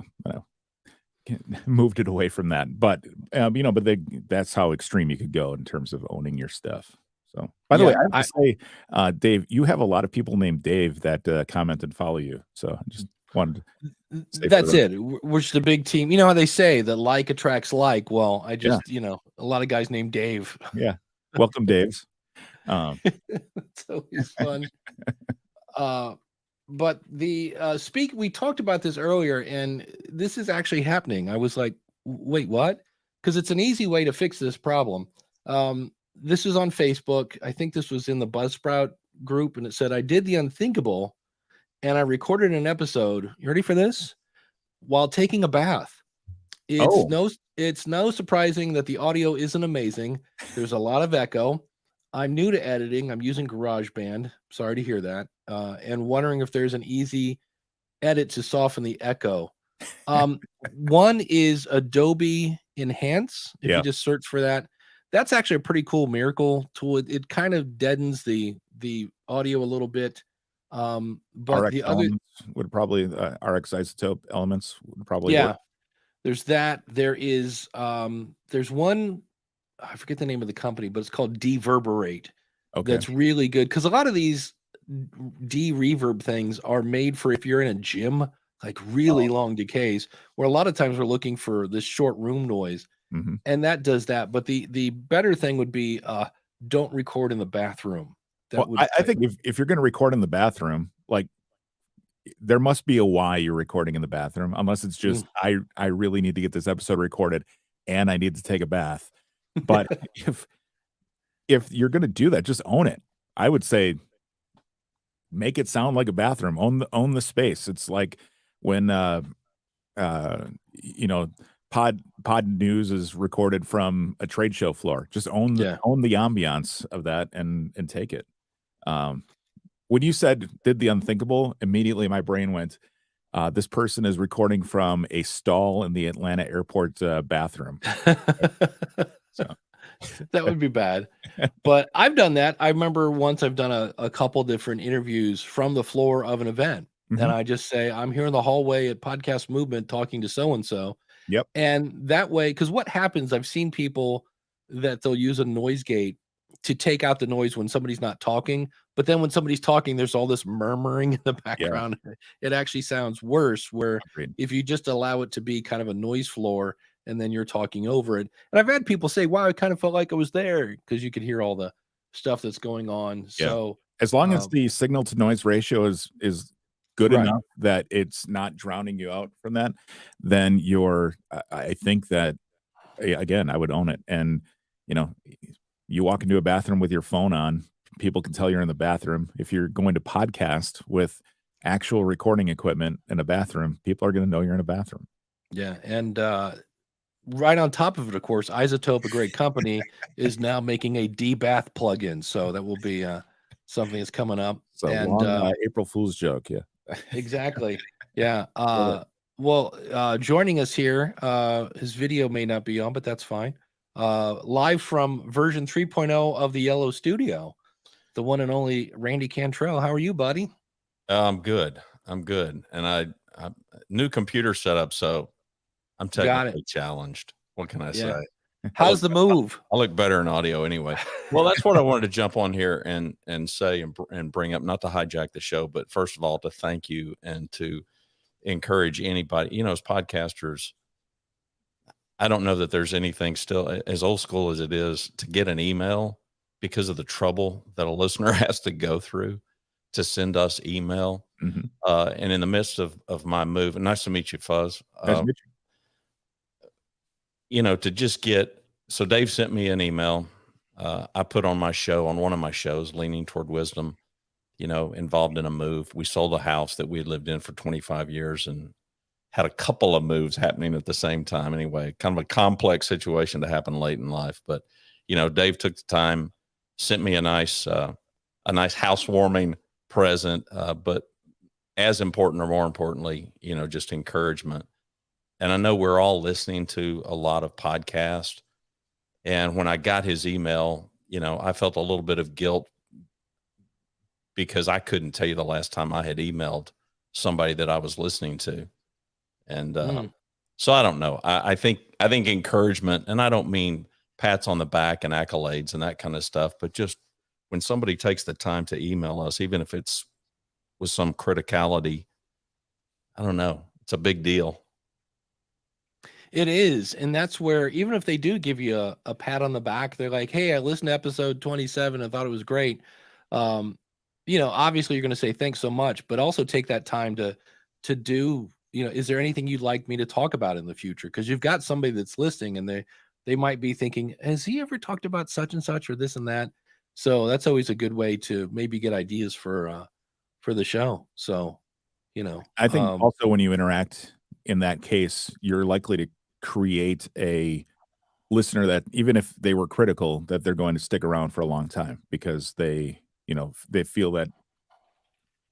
moved it away from that. But that's how extreme you could go in terms of owning your stuff. So, by the way, Yeah, I have to say, Dave, you have a lot of people named Dave that comment and follow you. So I just wanted to say for that's them. it. We're just a big team. You know how they say that like attracts like. Well, I Yeah, just, a lot of guys named Dave. yeah. Welcome, Daves. Um, It's always fun. But the we talked about this earlier, and this is actually happening. I was like, wait, what? Because it's an easy way to fix this problem. This is on Facebook. I think this was in the Buzzsprout group, and it said, I did the unthinkable and I recorded an episode. You ready for this? While taking a bath. It's oh, no it's no surprising that the audio isn't amazing. There's a lot of echo. I'm new to editing. I'm using GarageBand. Sorry to hear that. And wondering if there's an easy edit to soften the echo. One is Adobe Enhance. If you yeah. just search for that, that's actually a pretty cool miracle tool. It kind of deadens the audio a little bit. But RX the other, elements would probably RX isotope elements would probably work. yeah, there's that. There's one, I forget the name of the company, but it's called Deverberate. Okay. That's really good because a lot of these de-reverb things are made for if you're in a gym like really long decays, where a lot of times we're looking for this short room noise, Mm-hmm. and that does that. But the better thing would be don't record in the bathroom. That Well, would I think if you're going to record in the bathroom, like there must be a why you're recording in the bathroom, unless it's just I really need to get this episode recorded and I need to take a bath. But if you're going to do that, just own it. I would say make it sound like a bathroom. Own the space. It's like when you know, pod news is recorded from a trade show floor. Just own the ambiance of that and take it. When you said did the unthinkable, immediately my brain went, this person is recording from a stall in the Atlanta airport bathroom. So that would be bad. But I've done that. I remember once I've done a couple different interviews from the floor of an event. Mhm. And I just say, I'm here in the hallway at Podcast Movement talking to so-and-so. Yep. And that way, because what happens, I've seen people that they'll use a noise gate to take out the noise when somebody's not talking. But then when somebody's talking, there's all this murmuring in the background. Yeah. It actually sounds worse, where if you just allow it to be kind of a noise floor and then you're talking over it. And I've had people say, wow, I kind of felt like I was there, because you could hear all the stuff that's going on. Yeah. So as long as the signal to noise ratio is good enough that it's not drowning you out from that, then you're, I think that, again, I would own it. And, you know, you walk into a bathroom with your phone on, people can tell you're in the bathroom. If you're going to podcast with actual recording equipment in a bathroom, people are going to know you're in a bathroom. Yeah. And right on top of it, of course, Isotope, a great company, is now making a debath plugin. So that will be something that's coming up. So long April Fool's joke. Yeah. Exactly. Yeah. Joining us here, his video may not be on, but that's fine. Live from version 3.0 of the Yellow Studio, the one and only Randy Cantrell. How are you, buddy? I'm good. And I new computer setup, so I'm technically challenged. What can I say? How's the move? I look better in audio anyway. Well, that's what I wanted to jump on here and say and bring up, not to hijack the show, but first of all, to thank you and to encourage anybody, you know, as podcasters, I don't know that there's anything still as old school as it is to get an email, because of the trouble that a listener has to go through to send us email. Mm-hmm. And in the midst of my move, and nice to meet you, Fuzz. Nice to meet you. You know, to just get, so Dave sent me an email. I put on my show, on one of my shows, Leaning Toward Wisdom, you know, involved in a move. We sold a house that we had lived in for 25 years and had a couple of moves happening at the same time. Anyway, kind of a complex situation to happen late in life. But, you know, Dave took the time, sent me a nice housewarming present. But as important, or more importantly, you know, just encouragement. And I know we're all listening to a lot of podcasts. And when I got his email, you know, I felt a little bit of guilt, because I couldn't tell you the last time I had emailed somebody that I was listening to. And so I don't know. I think encouragement, and I don't mean pats on the back and accolades and that kind of stuff, but just when somebody takes the time to email us, even if it's with some criticality, I don't know, it's a big deal. It is. And that's where, even if they do give you a pat on the back, they're like, hey, I listened to episode 27 and thought it was great. You know, obviously you're going to say thanks so much, but also take that time to do, you know, is there anything you'd like me to talk about in the future? Because you've got somebody that's listening and they might be thinking, has he ever talked about such and such or this and that? So that's always a good way to maybe get ideas for the show. So, you know, I think also when you interact in that case, you're likely to create a listener that, even if they were critical, that they're going to stick around for a long time, because they, you know, they feel that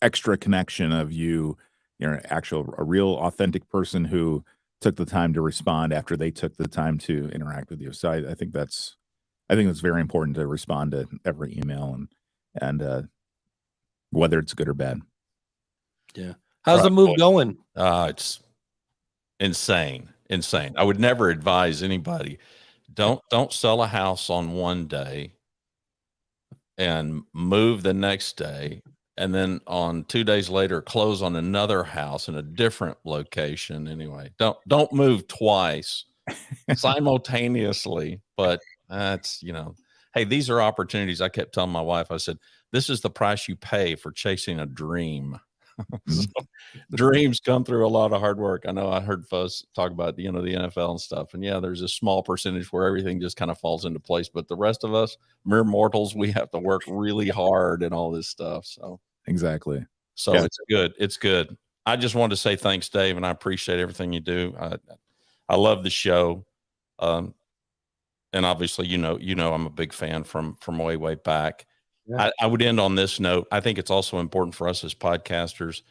extra connection of you're a real authentic person who took the time to respond after they took the time to interact with you. So I think it's very important to respond to every email and whether it's good or bad. Yeah. How's the move going? It's insane. I would never advise anybody, don't sell a house on one day and move the next day and then on 2 days later, close on another house in a different location. Anyway, don't move twice simultaneously, but that's, hey, these are opportunities. I kept telling my wife, I said, this is the price you pay for chasing a dream. So, dreams come through a lot of hard work. I know I heard Fuzz talk about, the NFL and stuff. And yeah, there's a small percentage where everything just kind of falls into place. But the rest of us, mere mortals, we have to work really hard and all this stuff. So Exactly. So Yeah. it's good. It's good. I just wanted to say thanks, Dave, and I appreciate everything you do. I love the show. And obviously, I'm a big fan from way back. Yeah. I would end on this note. I think it's also important for us as podcasters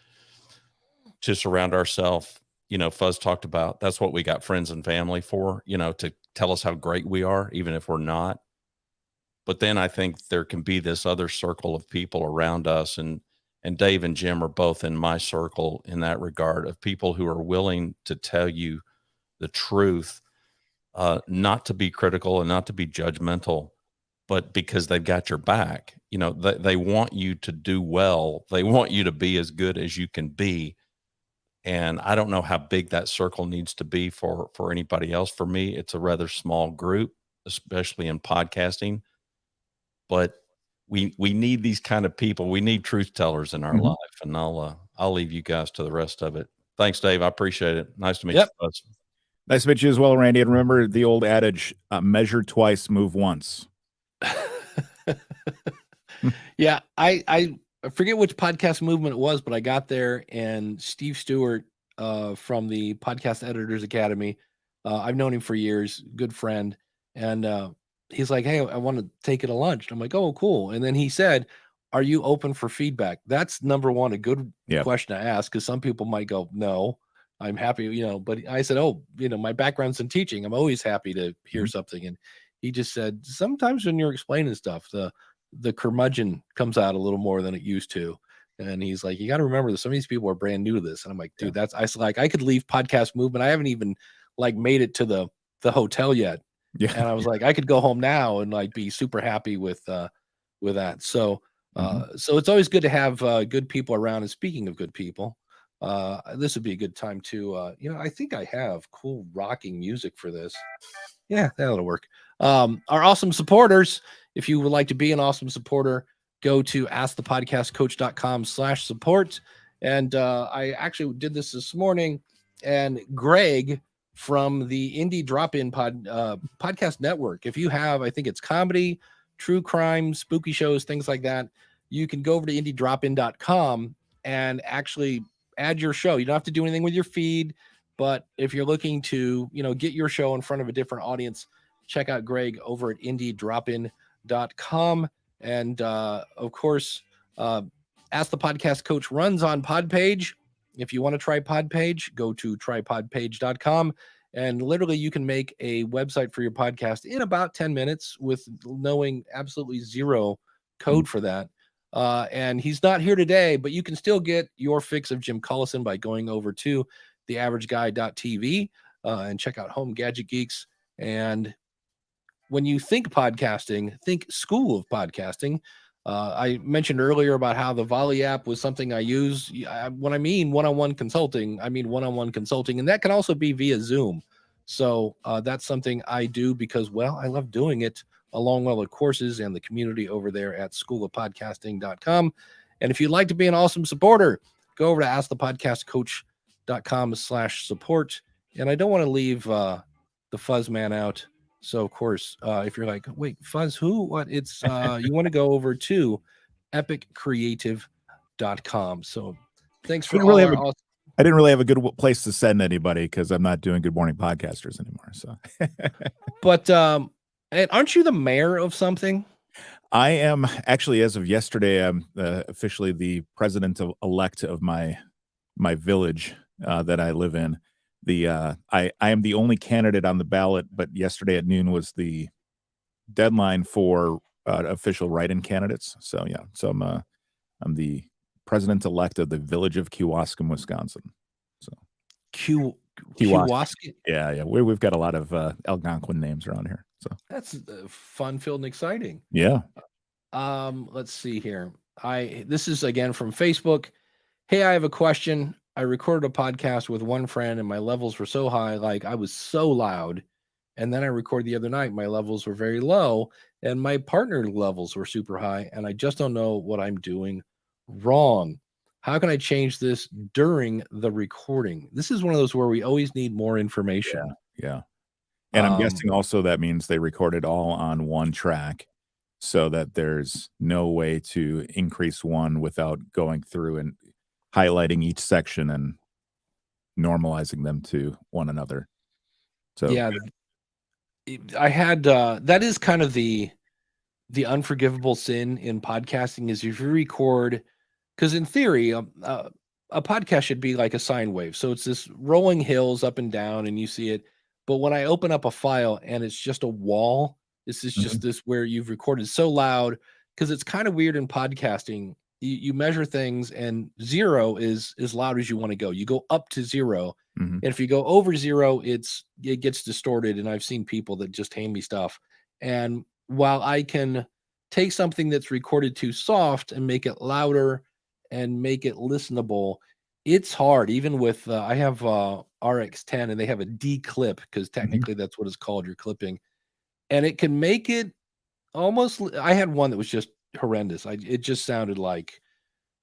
to surround ourselves. Fuzz talked about, that's what we got friends and family for, to tell us how great we are, even if we're not. But then I think there can be this other circle of people around us, and Dave and Jim are both in my circle in that regard, of people who are willing to tell you the truth, not to be critical and not to be judgmental, but because they've got your back. They want you to do well. They want you to be as good as you can be. And I don't know how big that circle needs to be for anybody else. For me, it's a rather small group, especially in podcasting. But we need these kind of people. We need truth tellers in our life. And I'll leave you guys to the rest of it. Thanks, Dave. I appreciate it. Nice to meet you. Fuzz. Nice to meet you as well, Randy. And remember the old adage, measure twice, move once. Yeah, I forget which podcast movement it was, but I got there, and Steve Stewart from the Podcast Editors Academy, I've known him for years, good friend, and he's like, hey, I want to take you to lunch. I'm like, oh, cool. And then he said, are you open for feedback? That's number one, a good question to ask, because some people might go, no, I'm happy, but I said, oh, my background's in teaching. I'm always happy to hear something. And he just said, sometimes when you're explaining stuff, the curmudgeon comes out a little more than it used to. And he's like, you got to remember that some of these people are brand new to this. And I'm like, dude, I could leave podcast movement. I haven't even made it to the hotel yet. Yeah. And I was like, I could go home now and be super happy with that. So, so it's always good to have good people around. And speaking of good people, this would be a good time to, I think I have cool rocking music for this. Yeah, that'll work. Our awesome supporters. If you would like to be an awesome supporter, go to askthepodcastcoach.com/support. And I actually did this morning, and Greg from the Indie Drop-In Podcast Network, if you have, I think it's comedy, true crime, spooky shows, things like that, you can go over to indiedropin.com and actually add your show. You don't have to do anything with your feed, but if you're looking to, get your show in front of a different audience, check out Greg over at indiedropin.com. And of course, Ask the Podcast Coach runs on Podpage. If you want to try Podpage, go to trypodpage.com, and literally you can make a website for your podcast in about 10 minutes with knowing absolutely zero code for that. And he's not here today, but you can still get your fix of Jim Collison by going over to theaverageguy.tv and check out Home Gadget Geeks. And when you think podcasting, think School of Podcasting. I mentioned earlier about how the Volley app was something I use. When I mean one-on-one consulting, I mean one-on-one consulting, and that can also be via Zoom. So that's something I do because, well, I love doing it along with the courses and the community over there at schoolofpodcasting.com. And if you'd like to be an awesome supporter, go over to askthepodcastcoach.com/support. And I don't want to leave the Fuzz man out. So, of course, if you're like, wait, Fuzz, who? What? It's you want to go over to epiccreative.com. So thanks for all our awesome. I didn't really have a good place to send anybody because I'm not doing Good Morning Podcasters anymore. So, but and aren't you the mayor of something? I am actually, as of yesterday, I'm officially the president-elect of my village that I live in. I am the only candidate on the ballot, but yesterday at noon was the deadline for official write-in candidates. So yeah, so I'm the president-elect of the village of Kewaskum, Wisconsin. So Kewaskum. Yeah. We've got a lot of Algonquin names around here. So that's fun-filled and exciting. Yeah. Let's see here. This is again from Facebook. Hey, I have a question. I recorded a podcast with one friend and my levels were so high, like I was so loud. And then I recorded the other night, my levels were very low and my partner levels were super high. And I just don't know what I'm doing wrong. How can I change this during the recording? This is one of those where we always need more information. Yeah. And I'm guessing also that means they recorded all on one track so that there's no way to increase one without going through and highlighting each section and normalizing them to one another. So yeah, I had that is kind of the unforgivable sin in podcasting is if you record, because in theory a podcast should be like a sine wave, so it's this rolling hills up and down and you see it. But when I open up a file and it's just a wall, this is just this where you've recorded so loud, because it's kind of weird in podcasting. You measure things and 0 is as loud as you want to go. You go up to 0. And if you go over 0, it gets distorted. And I've seen people that just hand me stuff. And while I can take something that's recorded too soft and make it louder and make it listenable, it's hard. Even with I have RX10 and they have a declip, because technically that's what it's called. You're clipping, and it can make it almost. I had one that was just horrendous. It just sounded like,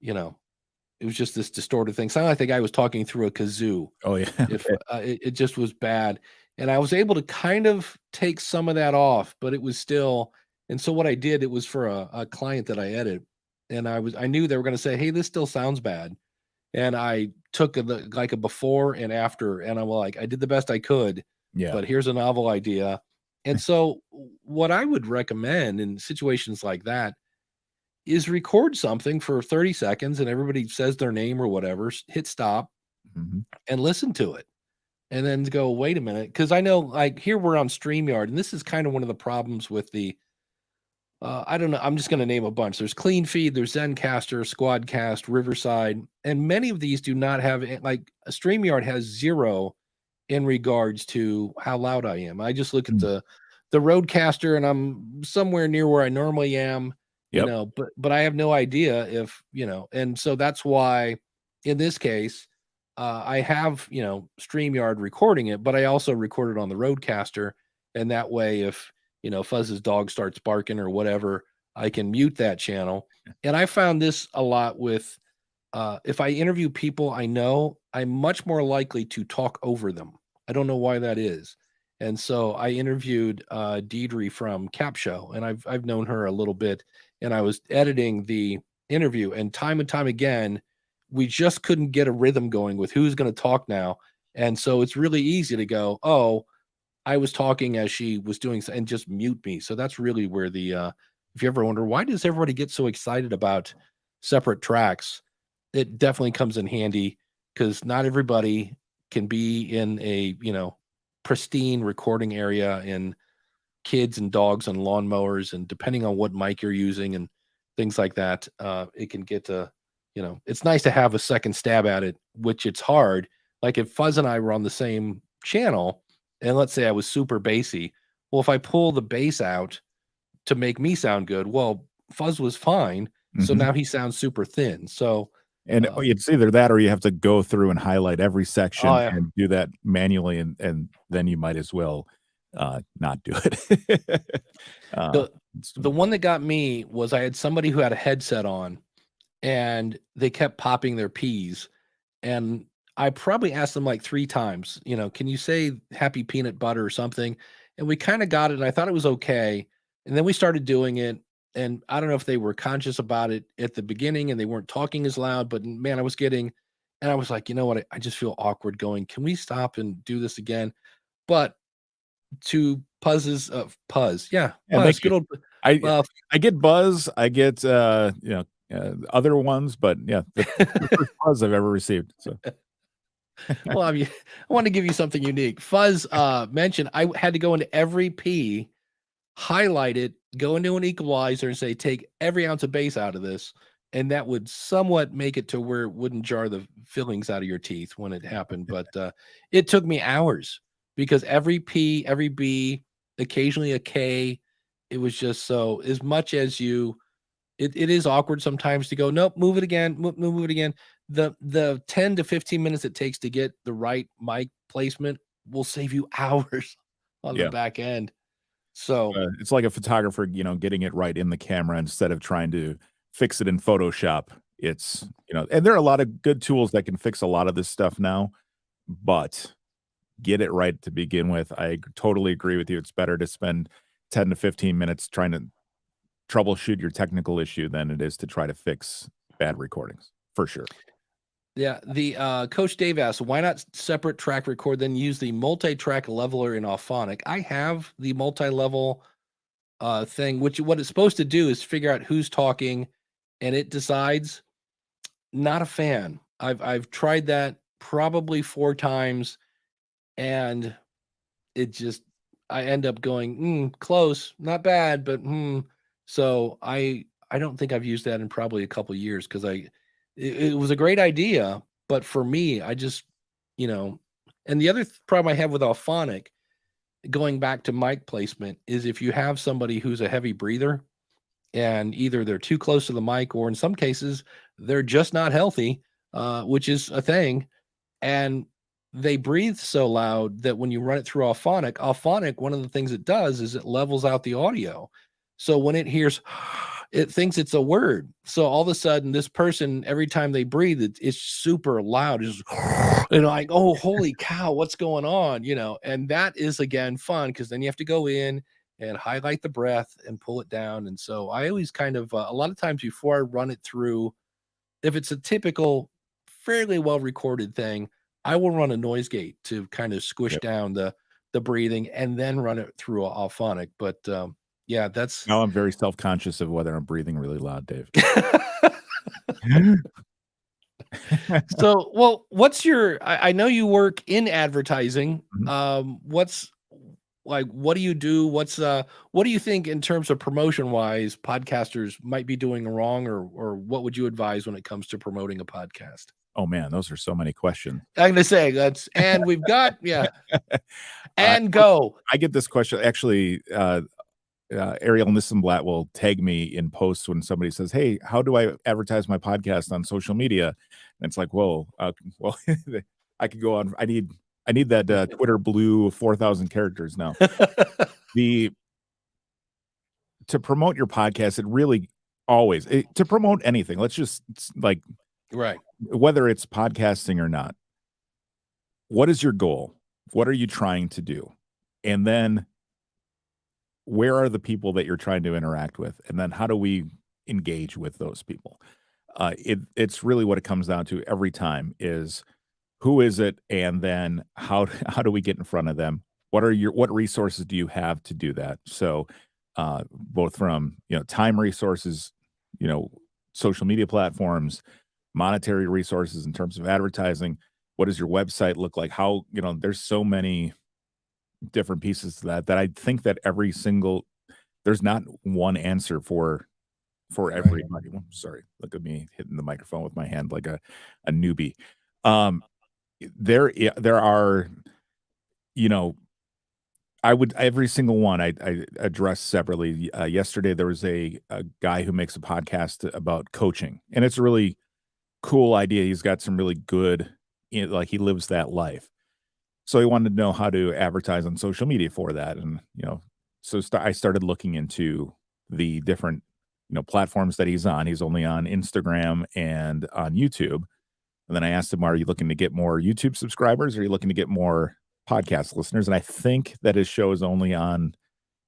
it was just this distorted thing. Sounded like the guy was talking through a kazoo. Oh yeah. If it just was bad, and I was able to kind of take some of that off, but it was still. And so what I did, it was for a client that I edit, and I knew they were going to say, "Hey, this still sounds bad," and I took like a before and after, and I'm like, I did the best I could. Yeah. But here's a novel idea. And so what I would recommend in situations like that is record something for 30 seconds and everybody says their name or whatever, hit stop and listen to it. And then go, wait a minute. Cause I know like here we're on StreamYard, and this is kind of one of the problems with the, I don't know. I'm just going to name a bunch. There's Clean Feed, there's Zencaster, Squadcast, Riverside, and many of these do not have, like a StreamYard has 0 in regards to how loud I am. I just look at the Rodecaster and I'm somewhere near where I normally am, but I have no idea if, and so that's why in this case, I have, StreamYard recording it, but I also record it on the Rodecaster. And that way, if, Fuzz's dog starts barking or whatever, I can mute that channel. And I found this a lot with, if I interview people I know, I'm much more likely to talk over them. I don't know why that is. And so I interviewed Deidre from Cap Show, and I've known her a little bit, and I was editing the interview, and time again, we just couldn't get a rhythm going with who's going to talk now. And so it's really easy to go, oh, I was talking as she was doing, and just mute me. So that's really where the, if you ever wonder, why does everybody get so excited about separate tracks? It definitely comes in handy, because not everybody can be in a, pristine recording area, and kids and dogs and lawnmowers, and depending on what mic you're using and things like that, it can get to, it's nice to have a second stab at it, which it's hard. Like if Fuzz and I were on the same channel, and let's say I was super bassy, well, if I pull the bass out to make me sound good, well, Fuzz was fine, so now he sounds super thin. So and it's either that or you have to go through and highlight every section and do that manually, and then you might as well not do it. The one that got me was I had somebody who had a headset on, and they kept popping their P's, and I probably asked them like 3 times, can you say happy peanut butter or something? And we kind of got it, and I thought it was okay. And then we started doing it, and I don't know if they were conscious about it at the beginning and they weren't talking as loud, but man, I was like, you know what? I just feel awkward going, can we stop and do this again? But to Puzz's Puzz. Yeah. Puzz, good old, I get Buzz. I get, other ones, but yeah, the first Puzz I've ever received. So. Well, I want to give you something unique. Fuzz mentioned I had to go into every P, highlight it, go into an equalizer and say, take every ounce of bass out of this. And that would somewhat make it to where it wouldn't jar the fillings out of your teeth when it happened. But it took me hours, because every P, every B, occasionally a K, it was just so, as much as you it is awkward sometimes to go, nope, move it again, move it again. The 10 to 15 minutes it takes to get the right mic placement will save you hours on the back end. So it's like a photographer, getting it right in the camera instead of trying to fix it in Photoshop. It's, and there are a lot of good tools that can fix a lot of this stuff now, but get it right to begin with. I totally agree with you. It's better to spend 10 to 15 minutes trying to troubleshoot your technical issue than it is to try to fix bad recordings, for sure. Yeah, the Coach Dave asks, why not separate track record, then use the multi-track leveler in Auphonic? I have the multi-level thing, which what it's supposed to do is figure out who's talking, and it decides. Not a fan. I've tried that probably 4 times, and it just I end up going close, not bad, but So I don't think I've used that in probably a couple of years because it was a great idea, but for me, I just and the other problem I have with Auphonic, going back to mic placement, is if you have somebody who's a heavy breather, and either they're too close to the mic, or in some cases they're just not healthy, which is a thing, and they breathe so loud that when you run it through Auphonic, one of the things it does is it levels out the audio. So when it hears, it thinks it's a word. So all of a sudden, this person, every time they breathe, it's super loud. It's like, oh, holy cow, what's going on? And that is, again, fun, because then you have to go in and highlight the breath and pull it down. And so I always kind of, a lot of times before I run it through, if it's a typical, fairly well recorded thing, I will run a noise gate to kind of squish down the breathing and then run it through Auphonic. But yeah, that's. Now I'm very self-conscious of whether I'm breathing really loud, Dave. So, well, what's your, I know you work in advertising. What's like, what do you do? What do you think in terms of promotion wise podcasters might be doing wrong, or what would you advise when it comes to promoting a podcast? Oh man, those are so many questions. I'm gonna say and we've got and go. I get this question actually. Ariel Nissenblatt will tag me in posts when somebody says, "Hey, how do I advertise my podcast on social media?" And it's like, whoa, well, I could go on. I need that Twitter blue 4,000 characters now. To promote your podcast, it really always to promote anything. Let's just like. Right. Whether it's podcasting or not, what is your goal? What are you trying to do? And then where are the people that you're trying to interact with? And then how do we engage with those people? It's really what it comes down to every time is who is it? And then how do we get in front of them? What resources do you have to do that? So both from, time resources, social media platforms, monetary resources in terms of advertising. What does your website look like? How, there's so many different pieces to that I think that there's not one answer for everybody. Right. Sorry, look at me hitting the microphone with my hand like a newbie. There are, every single one I address separately. Yesterday there was a guy who makes a podcast about coaching, and it's a really cool idea. He's got some really good, he lives that life. So he wanted to know how to advertise on social media for that. And, so I started looking into the different, platforms that he's on. He's only on Instagram and on YouTube. And then I asked him, are you looking to get more YouTube subscribers? Or are you looking to get more podcast listeners? And I think that his show is only on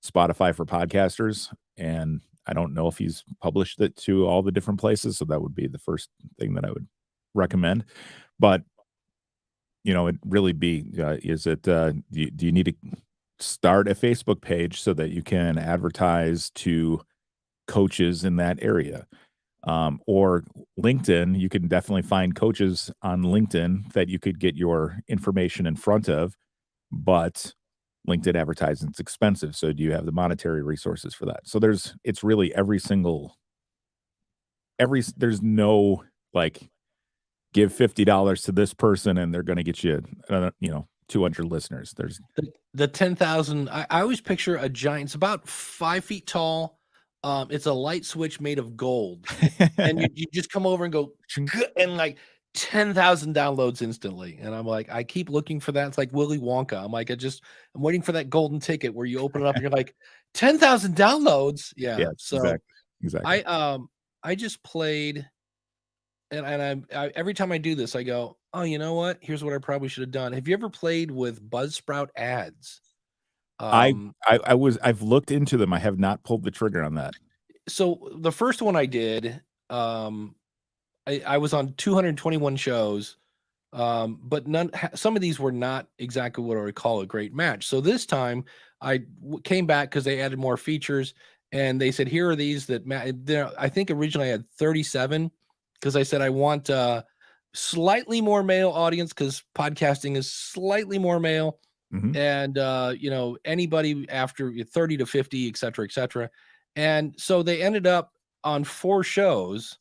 Spotify for podcasters. And I don't know if he's published it to all the different places. So that would be the first thing that I would recommend. But, it really be, do you need to start a Facebook page so that you can advertise to coaches in that area? Or LinkedIn, you can definitely find coaches on LinkedIn that you could get your information in front of, but LinkedIn advertising is expensive. So do you have the monetary resources for that? So it's really there's no like give $50 to this person and they're going to get you, 200 listeners. There's the 10,000. I always picture a giant, it's about 5 feet tall, It's a light switch made of gold, and you just come over and go, and like 10,000 downloads instantly. And I'm like, I keep looking for that. It's like Willy Wonka. I'm like, I'm waiting for that golden ticket where you open it up and you're like, 10,000 downloads. Yeah. Yes, So exactly. I just played, and I every time I do this, I go, oh, you know what? Here's what I probably should have done. Have you ever played with Buzzsprout ads? I've looked into them. I have not pulled the trigger on that. So the first one I did, I was on 221 shows, but some of these were not exactly what I would call a great match. So this time I came back because they added more features, and they said, here are these that I think originally I had 37 because I said I want slightly more male audience because podcasting is slightly more male. And anybody after 30 to 50, et cetera. And so they ended up on 4 shows.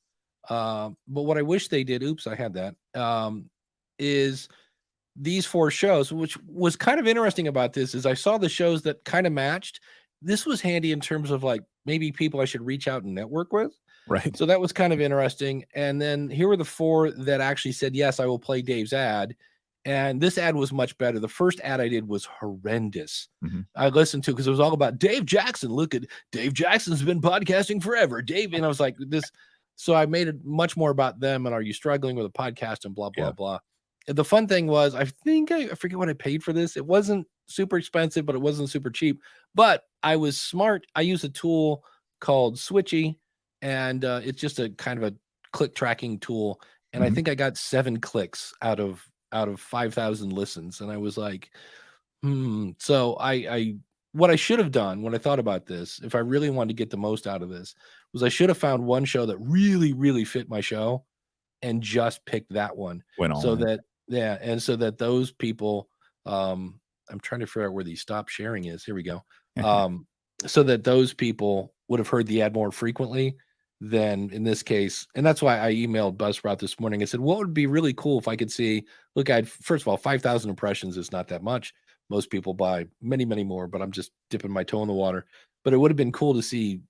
But what I wish they did, oops, I had that, is these 4 shows, which was kind of interesting about this, is I saw the shows that kind of matched. This was handy in terms of like maybe people I should reach out and network with. Right. So that was kind of interesting. And then here were the 4 that actually said, yes, I will play Dave's ad. And this ad was much better. The first ad I did was horrendous. I listened to because it was all about Dave Jackson. Look at Dave Jackson's been podcasting forever. Dave. And I was like, this. So I made it much more about them and are you struggling with a podcast and blah, blah, blah. And the fun thing was, I forget what I paid for this. It wasn't super expensive, but it wasn't super cheap. But I was smart. I use a tool called Switchy, and it's just a kind of a click tracking tool. And I think I got 7 clicks out of 5,000 listens. And I was like, So what I should have done when I thought about this, if I really wanted to get the most out of this, was I should have found one show that really, really fit my show and just picked that one. So that those people, I'm trying to figure out where the stop sharing is. Here we go. So that those people would have heard the ad more frequently than in this case. And that's why I emailed Buzzsprout this morning. I said, what would be really cool if I could see, look, first of all, 5,000 impressions is not that much. Most people buy many, many more, but I'm just dipping my toe in the water. But it would have been cool to see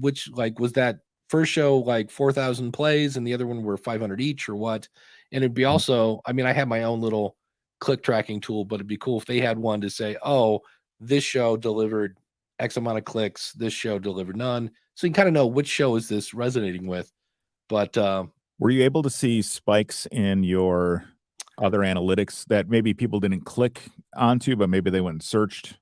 which, like, was that first show like 4,000 plays and the other one were 500 each or what? And it'd be also, I mean, I have my own little click tracking tool, but it'd be cool if they had one to say, oh, this show delivered X amount of clicks, this show delivered none. So you kind of know which show is this resonating with. But were you able to see spikes in your other analytics that maybe people didn't click onto, but maybe they went and searched?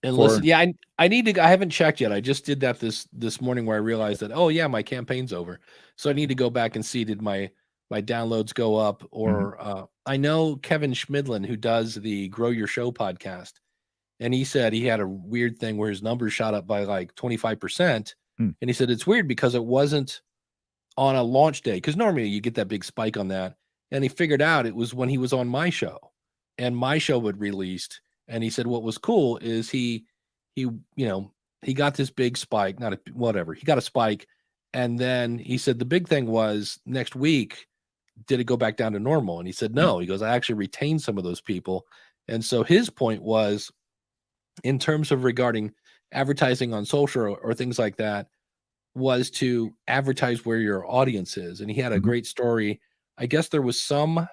And listen, yeah, I need to. I haven't checked yet. I just did that this morning where I realized that, oh yeah, my campaign's over. So I need to go back and see, did my downloads go up? Or I know Kevin Schmidlin, who does the Grow Your Show podcast, and he said he had a weird thing where his numbers shot up by like 25%. And he said it's weird because it wasn't on a launch day, because normally you get that big spike on that. And he figured out it was when he was on my show, and my show had released. And he said what was cool is he got this big spike, he got a spike. And then he said the big thing was next week, did it go back down to normal? And he said no. He goes, I actually retained some of those people. And so his point was, in terms of regarding advertising on social or things like that, was to advertise where your audience is. And he had a great story. I guess there was some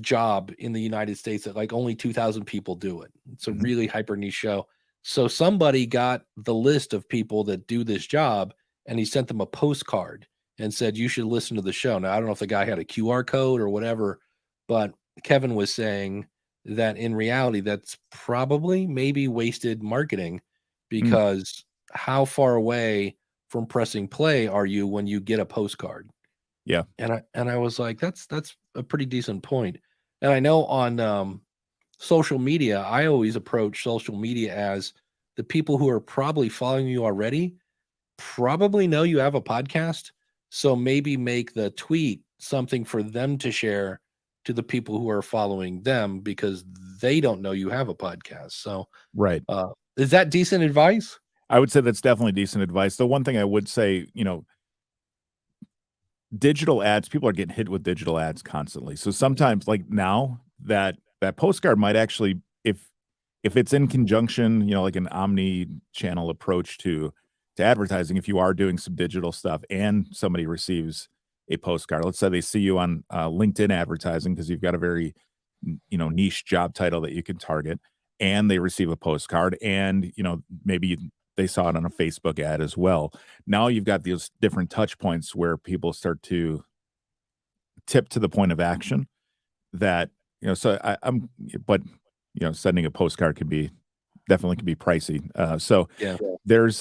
job in the United States that like only 2,000 people do it. It's a really hyper niche show. So somebody got the list of people that do this job, and he sent them a postcard and said, you should listen to the show. Now, I don't know if the guy had a QR code or whatever, but Kevin was saying that in reality, that's probably maybe wasted marketing, because how far away from pressing play are you when you get a postcard? Yeah. And I was like, that's a pretty decent point. And I know on social media, I always approach social media as the people who are probably following you already probably know you have a podcast. So maybe make the tweet something for them to share to the people who are following them, because they don't know you have a podcast. So, right. Is that decent advice? I would say that's definitely decent advice. The one thing I would say, digital ads, people are getting hit with digital ads constantly. So sometimes, like now, that postcard might actually, if it's in conjunction, like an omni-channel approach to to advertising if you are doing some digital stuff and somebody receives a postcard. Let's say they see you on LinkedIn advertising because you've got a very niche job title that you can target, and they receive a postcard, and maybe they saw it on a Facebook ad as well. Now you've got these different touch points where people start to tip to the point of action that so but sending a postcard definitely can be pricey. So Yeah. there's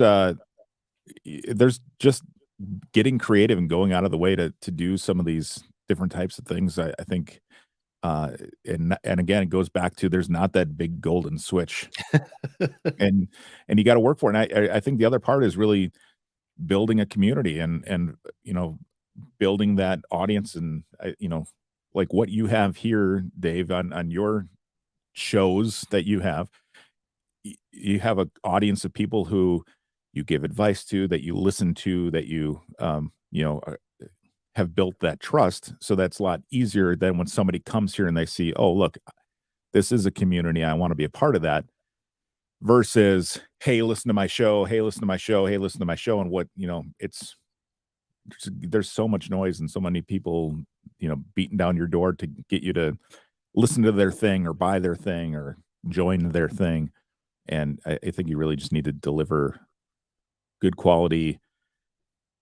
just getting creative and going out of the way to do some of these different types of things. I think and again, it goes back to there's not that big golden switch, and you got to work for it. And I think the other part is really building a community and building that audience, and like what you have here, Dave, on your shows that you have an audience of people who you give advice to, that you listen to, that you have built that trust. So that's a lot easier than when somebody comes here and they see, oh, look, this is a community, I want to be a part of that, versus, hey, listen to my show, hey, listen to my show, hey, listen to my show. And what, there's so much noise and so many people, beating down your door to get you to listen to their thing or buy their thing or join their thing. And I think you really just need to deliver good quality,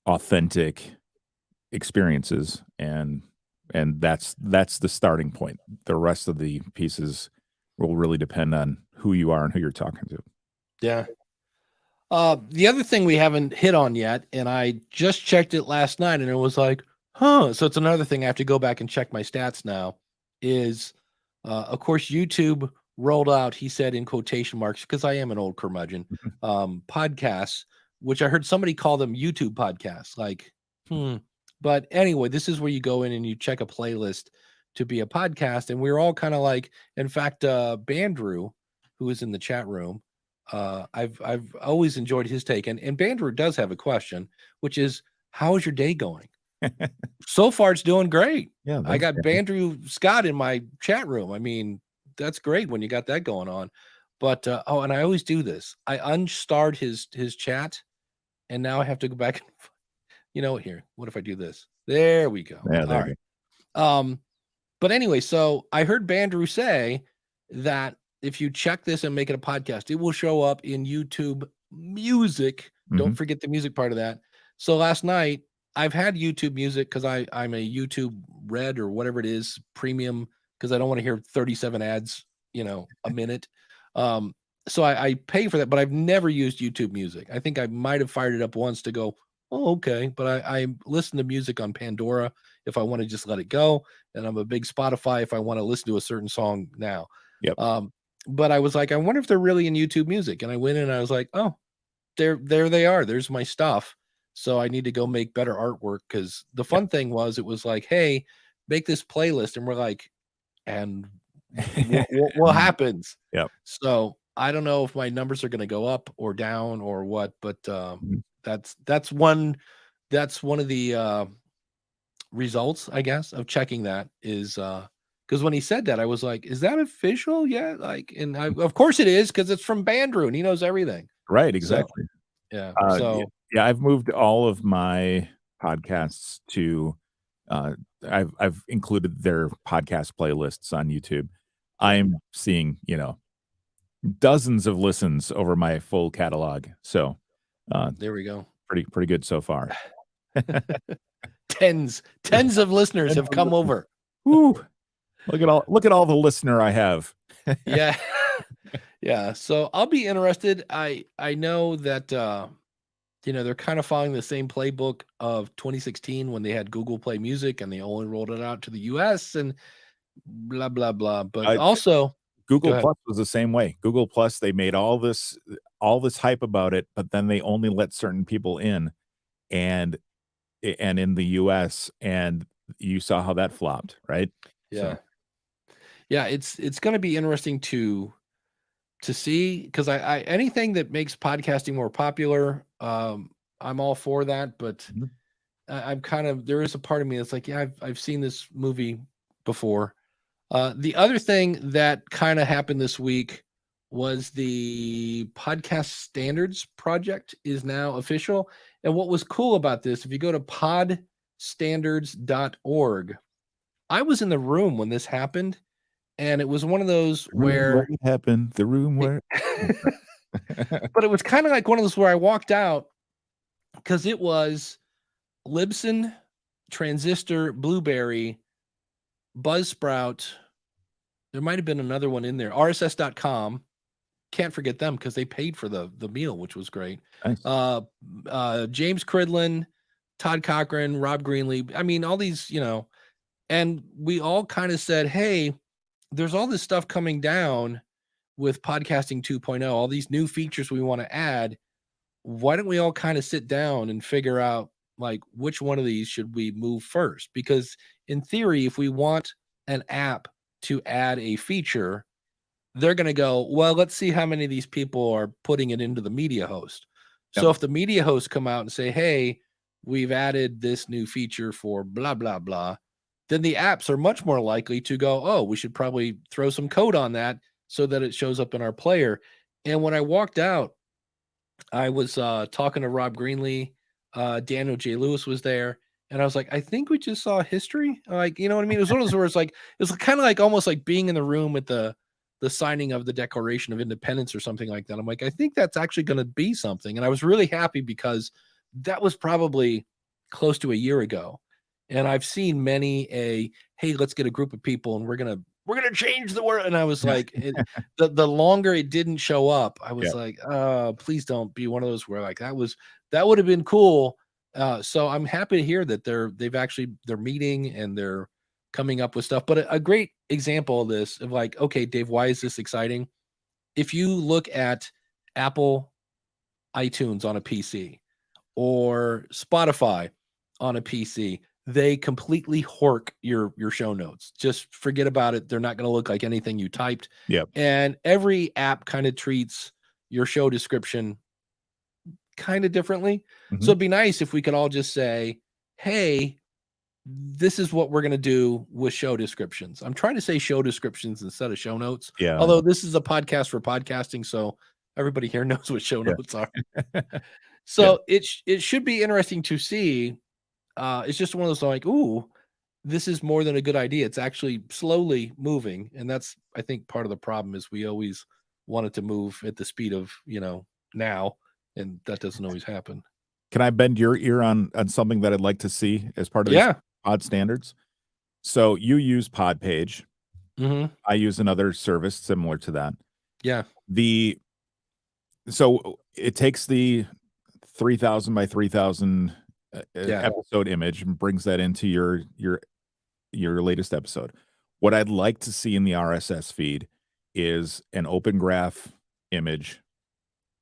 authentic experiences, and that's the starting point. The rest of the pieces will really depend on who you are and who you're talking to. Yeah. The other thing we haven't hit on yet, and I just checked it last night, and it was like, so it's another thing I have to go back and check my stats now, is of course YouTube rolled out, he said in quotation marks, because I am an old curmudgeon, podcasts, which I heard somebody call them YouTube podcasts. Like, But anyway, this is where you go in and you check a playlist to be a podcast. And we were all kind of like, in fact, Bandrew, who is in the chat room, I've always enjoyed his take. And Bandrew does have a question, which is, how is your day going? So far, it's doing great. Yeah, I got Bandrew Scott in my chat room. I mean, that's great when you got that going on. But and I always do this. I unstarred his chat, and now I have to go back. Here. What if I do this? There we go. Yeah, there you go. But anyway, so I heard Bandrew say that if you check this and make it a podcast, it will show up in YouTube Music. Don't forget the music part of that. So last night, I've had YouTube Music because I'm a YouTube Red or whatever it is, premium, because I don't want to hear 37 ads, a minute. So I pay for that, but I've never used YouTube Music. I think I might have fired it up once to go, oh, okay. But I listen to music on Pandora if I want to just let it go. And I'm a big Spotify if I want to listen to a certain song now. Yep. But I was like, I wonder if they're really in YouTube Music. And I went in and I was like, oh, there they are. There's my stuff. So I need to go make better artwork, because the fun thing was, it was like, hey, make this playlist. And we're like, and what happens? Yep. So I don't know if my numbers are going to go up or down or what, but that's one of the results, I guess, of checking that, is because when he said that, I was like, is that official? Yeah. Like, and of course it is, because it's from Bandrew and he knows everything. Right. Exactly. So, yeah. Yeah, I've moved all of my podcasts to I've included their podcast playlists on YouTube. I'm seeing, dozens of listens over my full catalog. So there we go. Pretty good so far. Tens of listeners have come over. Woo. Look at all the listener I have. Yeah. Yeah. So I'll be interested. I know that they're kind of following the same playbook of 2016 when they had Google Play Music and they only rolled it out to the US and blah blah blah. But also Google Plus was the same way. Google Plus, they made all this hype about it, but then they only let certain people in, and in the US, and you saw how that flopped, right? Yeah. So. Yeah, it's going to be interesting to see, because I anything that makes podcasting more popular, I'm all for that. But I'm kind of, there is a part of me that's like, yeah, I've seen this movie before. The other thing that kind of happened this week was the podcast standards project is now official. And what was cool about this, if you go to podstandards.org, I was in the room when this happened, and it was one of those where it happened, the room where but it was kind of like one of those where I walked out because it was Libsyn, Transistor, Blueberry, Buzzsprout. There might have been another one in there. RSS.com. Can't forget them because they paid for the meal, which was great. Nice. James Cridlin, Todd Cochran, Rob Greenlee. I mean, all these, and we all kind of said, hey, there's all this stuff coming down with podcasting 2.0, all these new features we want to add. Why don't we all kind of sit down and figure out like which one of these should we move first? Because in theory, if we want an app to add a feature, they're going to go, well, let's see how many of these people are putting it into the media host. Yep. So if the media hosts come out and say, hey, we've added this new feature for blah, blah, blah, then the apps are much more likely to go, oh, we should probably throw some code on that so that it shows up in our player. And when I walked out, I was talking to Rob Greenlee, Daniel J. Lewis was there. And I was like, I think we just saw history. Like, you know what I mean? It was one of those where it's like, it was kind of like almost like being in the room at the signing of the Declaration of Independence or something like that. I'm like, I think that's actually going to be something. And I was really happy because that was probably close to a year ago. And I've seen many hey, let's get a group of people and we're going to change the world. And I was like, the longer it didn't show up, I was like, please don't be one of those where like, that would have been cool. So I'm happy to hear that they're meeting and they're coming up with stuff. But a great example of this, of like, okay, Dave, why is this exciting? If you look at Apple iTunes on a PC or Spotify on a PC, they completely hork your show notes. Just forget about it. They're not going to look like anything you typed. Yep. And every app kind of treats your show description kind of differently. Mm-hmm. So it'd be nice if we could all just say, hey, this is what we're going to do with show descriptions. I'm trying to say show descriptions instead of show notes. Yeah. Although this is a podcast for podcasting, so everybody here knows what show notes are. So it should be interesting to see. It's just one of those like, ooh, this is more than a good idea. It's actually slowly moving. And that's, I think, part of the problem is we always wanted to move at the speed of, now, and that doesn't always happen. Can I bend your ear on something that I'd like to see as part of this pod standards? So you use Podpage. Mm-hmm. I use another service similar to that. Yeah. So it takes the 3,000 by 3,000 episode image and brings that into your latest episode. What I'd like to see in the RSS feed is an open graph image,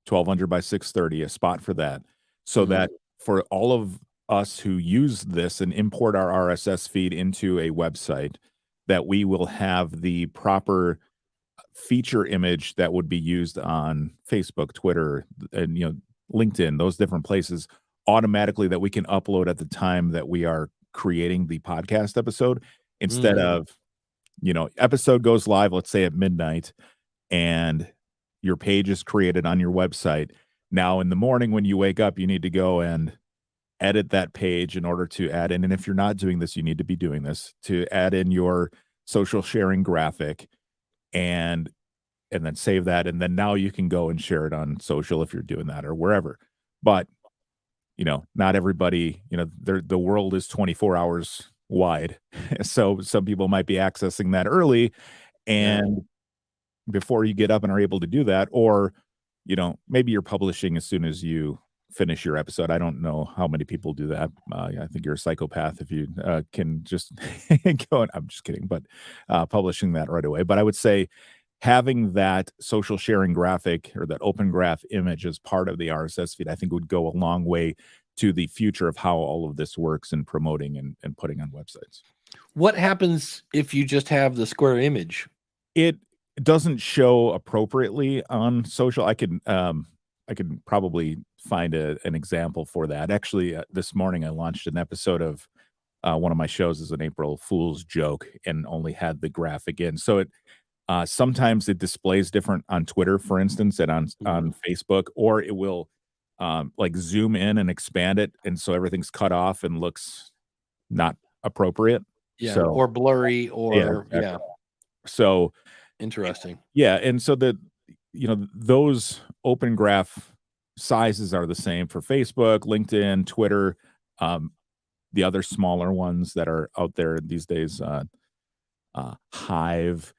1200 by 630, a spot for that. So that for all of us who use this and import our RSS feed into a website, that we will have the proper feature image that would be used on Facebook, Twitter, and LinkedIn, those different places automatically, that we can upload at the time that we are creating the podcast episode, instead of, episode goes live, let's say at midnight, and your page is created on your website. Now in the morning when you wake up, you need to go and edit that page in order to add in, and if you're not doing this, you need to be doing this, to add in your social sharing graphic and then save that. And then now you can go and share it on social if you're doing that or wherever. But, not everybody, the world is 24 hours wide. So some people might be accessing that early and before you get up and are able to do that, or, maybe you're publishing as soon as you finish your episode. I don't know how many people do that. I think you're a psychopath if you can just go. I'm just kidding, but publishing that right away. But I would say having that social sharing graphic or that open graph image as part of the RSS feed, I think would go a long way to the future of how all of this works in promoting and putting on websites. What happens if you just have the square image? It doesn't show appropriately on social. I can probably find an example for that. Actually, this morning I launched an episode of one of my shows as an April Fool's joke and only had the graphic in. So Sometimes it displays different on Twitter, for instance, and on Facebook, or it will like zoom in and expand it, and so everything's cut off and looks not appropriate. Yeah, So or blurry, yeah, or exactly. So interesting. yeah, and so those open graph sizes are the same for Facebook, LinkedIn, Twitter, the other smaller ones that are out there these days, Hive,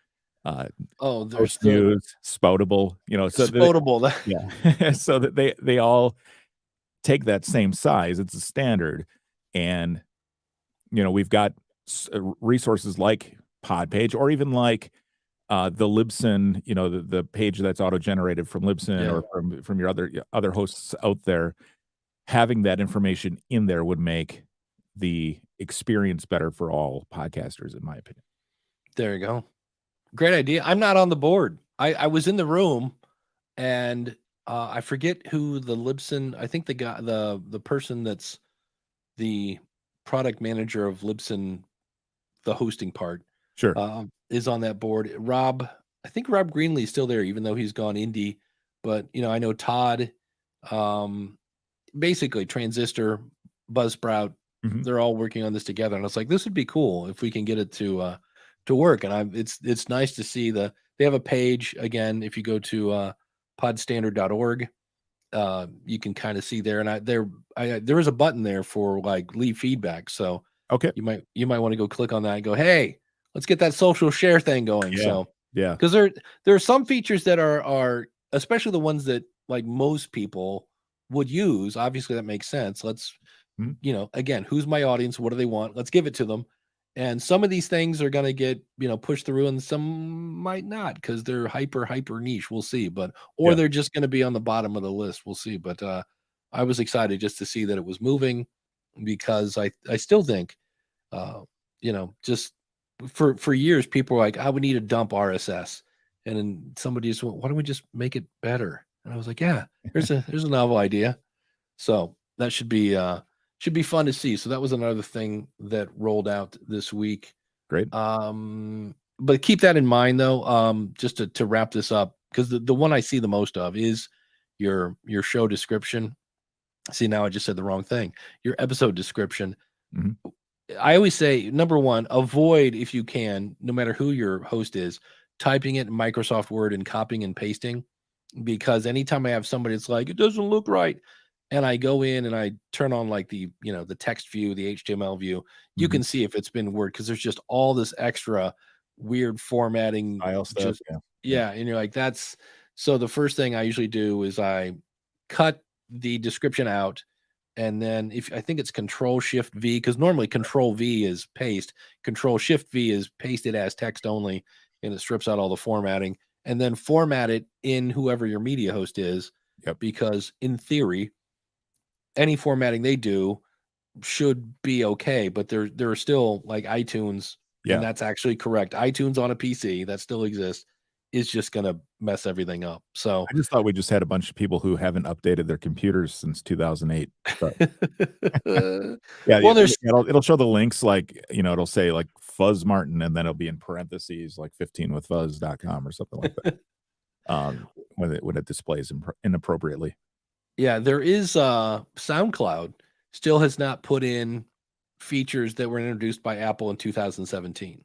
Oh, there's Post the News, Spoutable, so Spotable. yeah, so that they all take that same size. It's a standard, and we've got resources like Podpage, or even like the Libsyn, the page that's auto generated from Libsyn, Yeah. or from your other hosts out there. Having that information in there would make the experience better for all podcasters, in my opinion. There you go. Great idea. I'm not on the board. I was in the room, and I forget who the Libsyn. I think the guy, the person that's the product manager of Libsyn, the hosting part, Sure. is on that board. Rob, I think Rob Greenlee is still there, even though he's gone indie. But I know Todd, basically Transistor, Buzzsprout, Mhm. they're all working on this together, and it's like, this would be cool if we can get it to work. And it's nice to see they have a page again. If you go to podstandard.org, you can kind of see there, and there is a button there for like leave feedback. So Okay. you might want to go click on that and go, hey, let's get that social share thing going. Yeah. So Yeah. because there are some features that are especially the ones that like most people would use. Obviously, that makes sense. Let's Mhm. Again, who's my audience? What do they want? Let's give it to them. And some of these things are going to get pushed through, and some might not because they're hyper niche. We'll see, or Yeah. they're just going to be on the bottom of the list. We'll see. But I was excited just to see that it was moving, because I still think just for years people were like, I would need to dump RSS, and then somebody just went, why don't we just make it better? And I was like, yeah, there's a novel idea. So that should be fun to see. So that was another thing that rolled out this week. Great. But keep that in mind though, just to wrap this up, because the one I see the most of is your show description. See, now I just said the wrong thing. Your episode description. Mhm. I always say, number one, avoid, if you can, no matter who your host is, typing it in Microsoft Word and copying and pasting, because anytime I have somebody that's like, it doesn't look right, and I go in and I turn on like the text view, the HTML view, you Mhm. can see if it's been Word, because there's just all this extra weird formatting. File stuff. Just Yeah. yeah, and you're like, that's so the first thing I usually do is I cut the description out, and then if I think it's Control Shift V, because normally Control V is paste, Control Shift V is paste it as text only, and it strips out all the formatting, and then format it in whoever your media host is. Yep. Because in theory, any formatting they do should be okay, but there are still like iTunes, Yeah. and that's actually correct. iTunes on a PC that still exists is just gonna mess everything up. So I just thought we just had a bunch of people who haven't updated their computers since 2008. But yeah, well, there's it'll show the links, like, it'll say like Fuzz Martin, and then it'll be in parentheses like 15withfuzz.com or something like that. When it displays inappropriately. Yeah, there is SoundCloud still has not put in features that were introduced by Apple in 2017.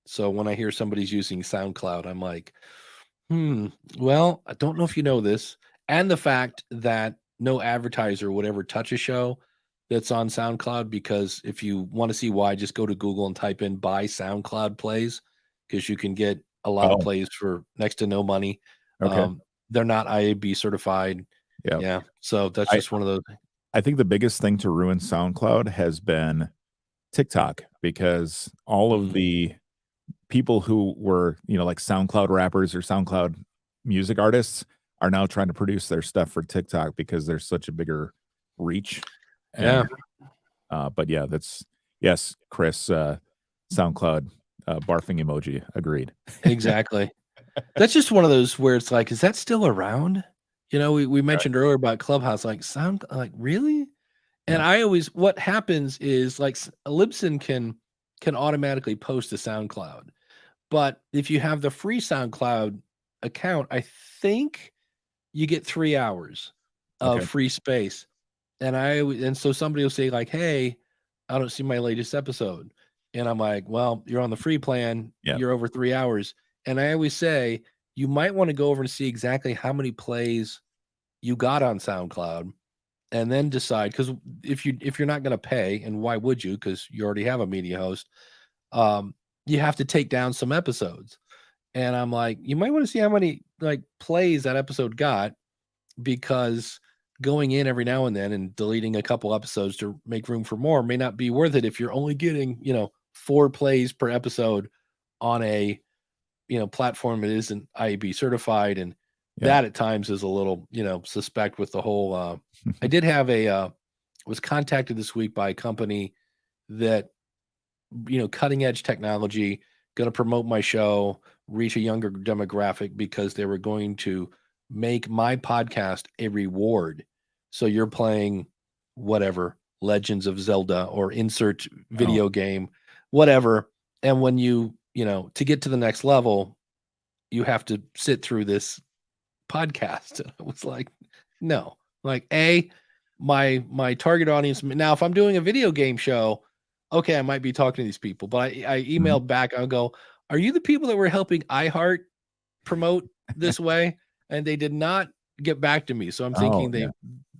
So when I hear somebody's using SoundCloud, I'm like, well, I don't know if you know this. And the fact that no advertiser would ever touch a show that's on SoundCloud, because if you want to see why, just go to Google and type in buy SoundCloud plays, because you can get a lot of Oh, plays for next to no money. okay. They're not IAB certified. Yeah. Yeah. So that's I just one of those. I think the biggest thing to ruin SoundCloud has been TikTok, because all of the people who were, like SoundCloud rappers or SoundCloud music artists are now trying to produce their stuff for TikTok because there's such a bigger reach. Yeah. And, but yeah, yes, Chris, SoundCloud, barfing emoji. Agreed. Exactly. That's just one of those where it's like, is that still around? We mentioned earlier about Clubhouse, like sound, like really? And Yeah. what happens is like Libsyn can automatically post to SoundCloud, But if you have the free SoundCloud account, I think you get 3 hours of Okay. free space. And so somebody will say like, "Hey, I don't see my latest episode." And I'm like, "Well, you're on the free plan. Yeah. You're over 3 hours." And I always say, you might want to go over and see exactly how many plays you got on SoundCloud and then decide, because if you're not going to pay, and why would you, because you already have a media host, you have to take down some episodes. And I'm like, you might want to see how many like plays that episode got, because going in every now and then and deleting a couple episodes to make room for more may not be worth it if you're only getting 4 plays per episode on a platform that isn't IAB certified. And Yeah. that at times is a little suspect with the whole I did have was contacted this week by a company that cutting edge technology, going to promote my show, reach a younger demographic, because they were going to make my podcast a reward. So you're playing whatever Legends of Zelda or insert video game, whatever. And when to get to the next level, you have to sit through this podcast. And I was like, no, like my target audience. Now, if I'm doing a video game show, okay, I might be talking to these people, but I emailed back. I'll go, "Are you the people that were helping iHeart promote this way?" And they did not get back to me. So I'm thinking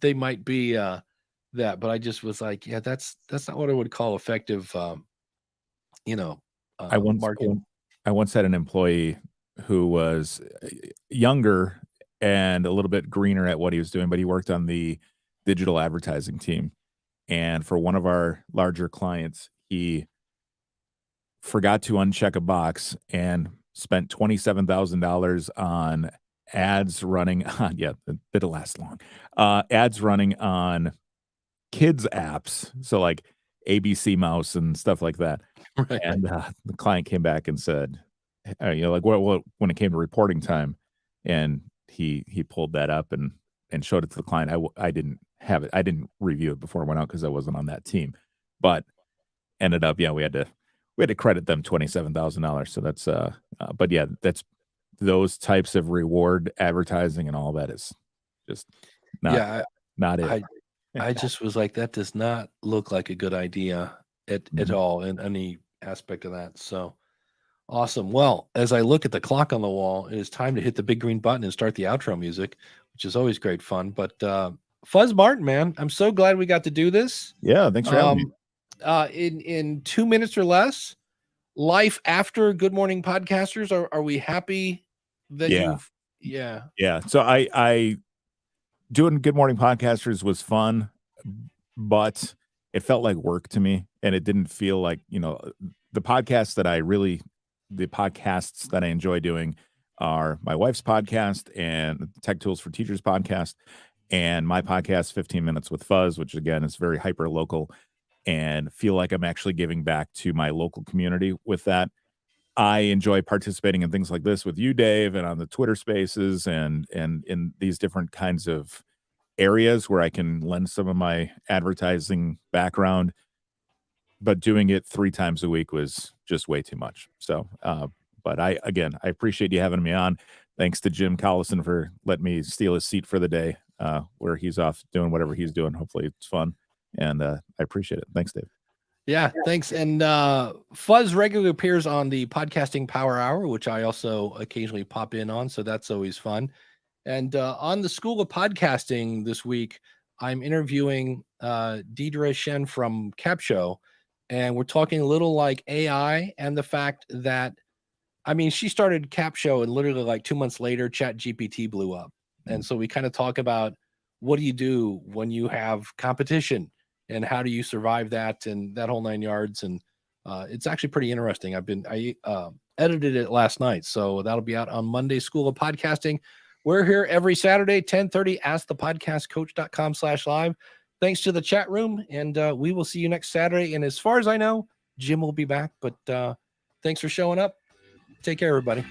they might be that, but I just was like, yeah, that's not what I would call effective, marketing. I once had an employee who was younger and a little bit greener at what he was doing, but he worked on the digital advertising team. And for one of our larger clients, he forgot to uncheck a box and spent $27,000 on ads running on, it'll last long, ads running on kids apps. So like ABC Mouse and stuff like that. Right. And the client came back and said, what when it came to reporting time, and he pulled that up and showed it to the client. I didn't have it. I didn't review it before it went out because I wasn't on that team, but ended up, we had to credit them $27,000. So that's, but yeah, that's those types of reward advertising and all that is just not it. I just was like, that does not look like a good idea at all in any aspect of that. So awesome. Well, as I look at the clock on the wall, it is time to hit the big green button and start the outro music, which is always great fun. But Fuzz Martin, man, I'm so glad we got to do this. Yeah, thanks for having me. In 2 minutes or less, life after Good Morning Podcasters. Are we happy that you've? Yeah. So I doing Good Morning Podcasters was fun, but it felt like work to me, and it didn't feel like, the podcasts that I enjoy doing are my wife's podcast and Tech Tools for Teachers podcast, and my podcast 15 Minutes with Fuzz, which again is very hyper local, and feel like I'm actually giving back to my local community with that. I enjoy participating in things like this with you, Dave, and on the Twitter Spaces and in these different kinds of areas where I can lend some of my advertising background. But doing it 3 times a week was just way too much. So, but I appreciate you having me on. Thanks to Jim Collison for letting me steal his seat for the day, where he's off doing whatever he's doing. Hopefully it's fun. And I appreciate it. Thanks, Dave. Yeah, thanks. And Fuzz regularly appears on the Podcasting Power Hour, which I also occasionally pop in on. So that's always fun. And on the School of Podcasting this week, I'm interviewing Deidre Shen from Capshow. And we're talking a little like AI and the fact that, she started Capshow and literally like 2 months later, ChatGPT blew up. And so we kind of talk about, what do you do when you have competition and how do you survive that and that whole 9 yards. And it's actually pretty interesting. I edited it last night, so that'll be out on Monday. School of Podcasting. We're here every Saturday, 10:30, askthepodcastcoach.com/live. Thanks to the chat room, and we will see you next Saturday. And as far as I know, Jim will be back, but thanks for showing up. Take care, everybody.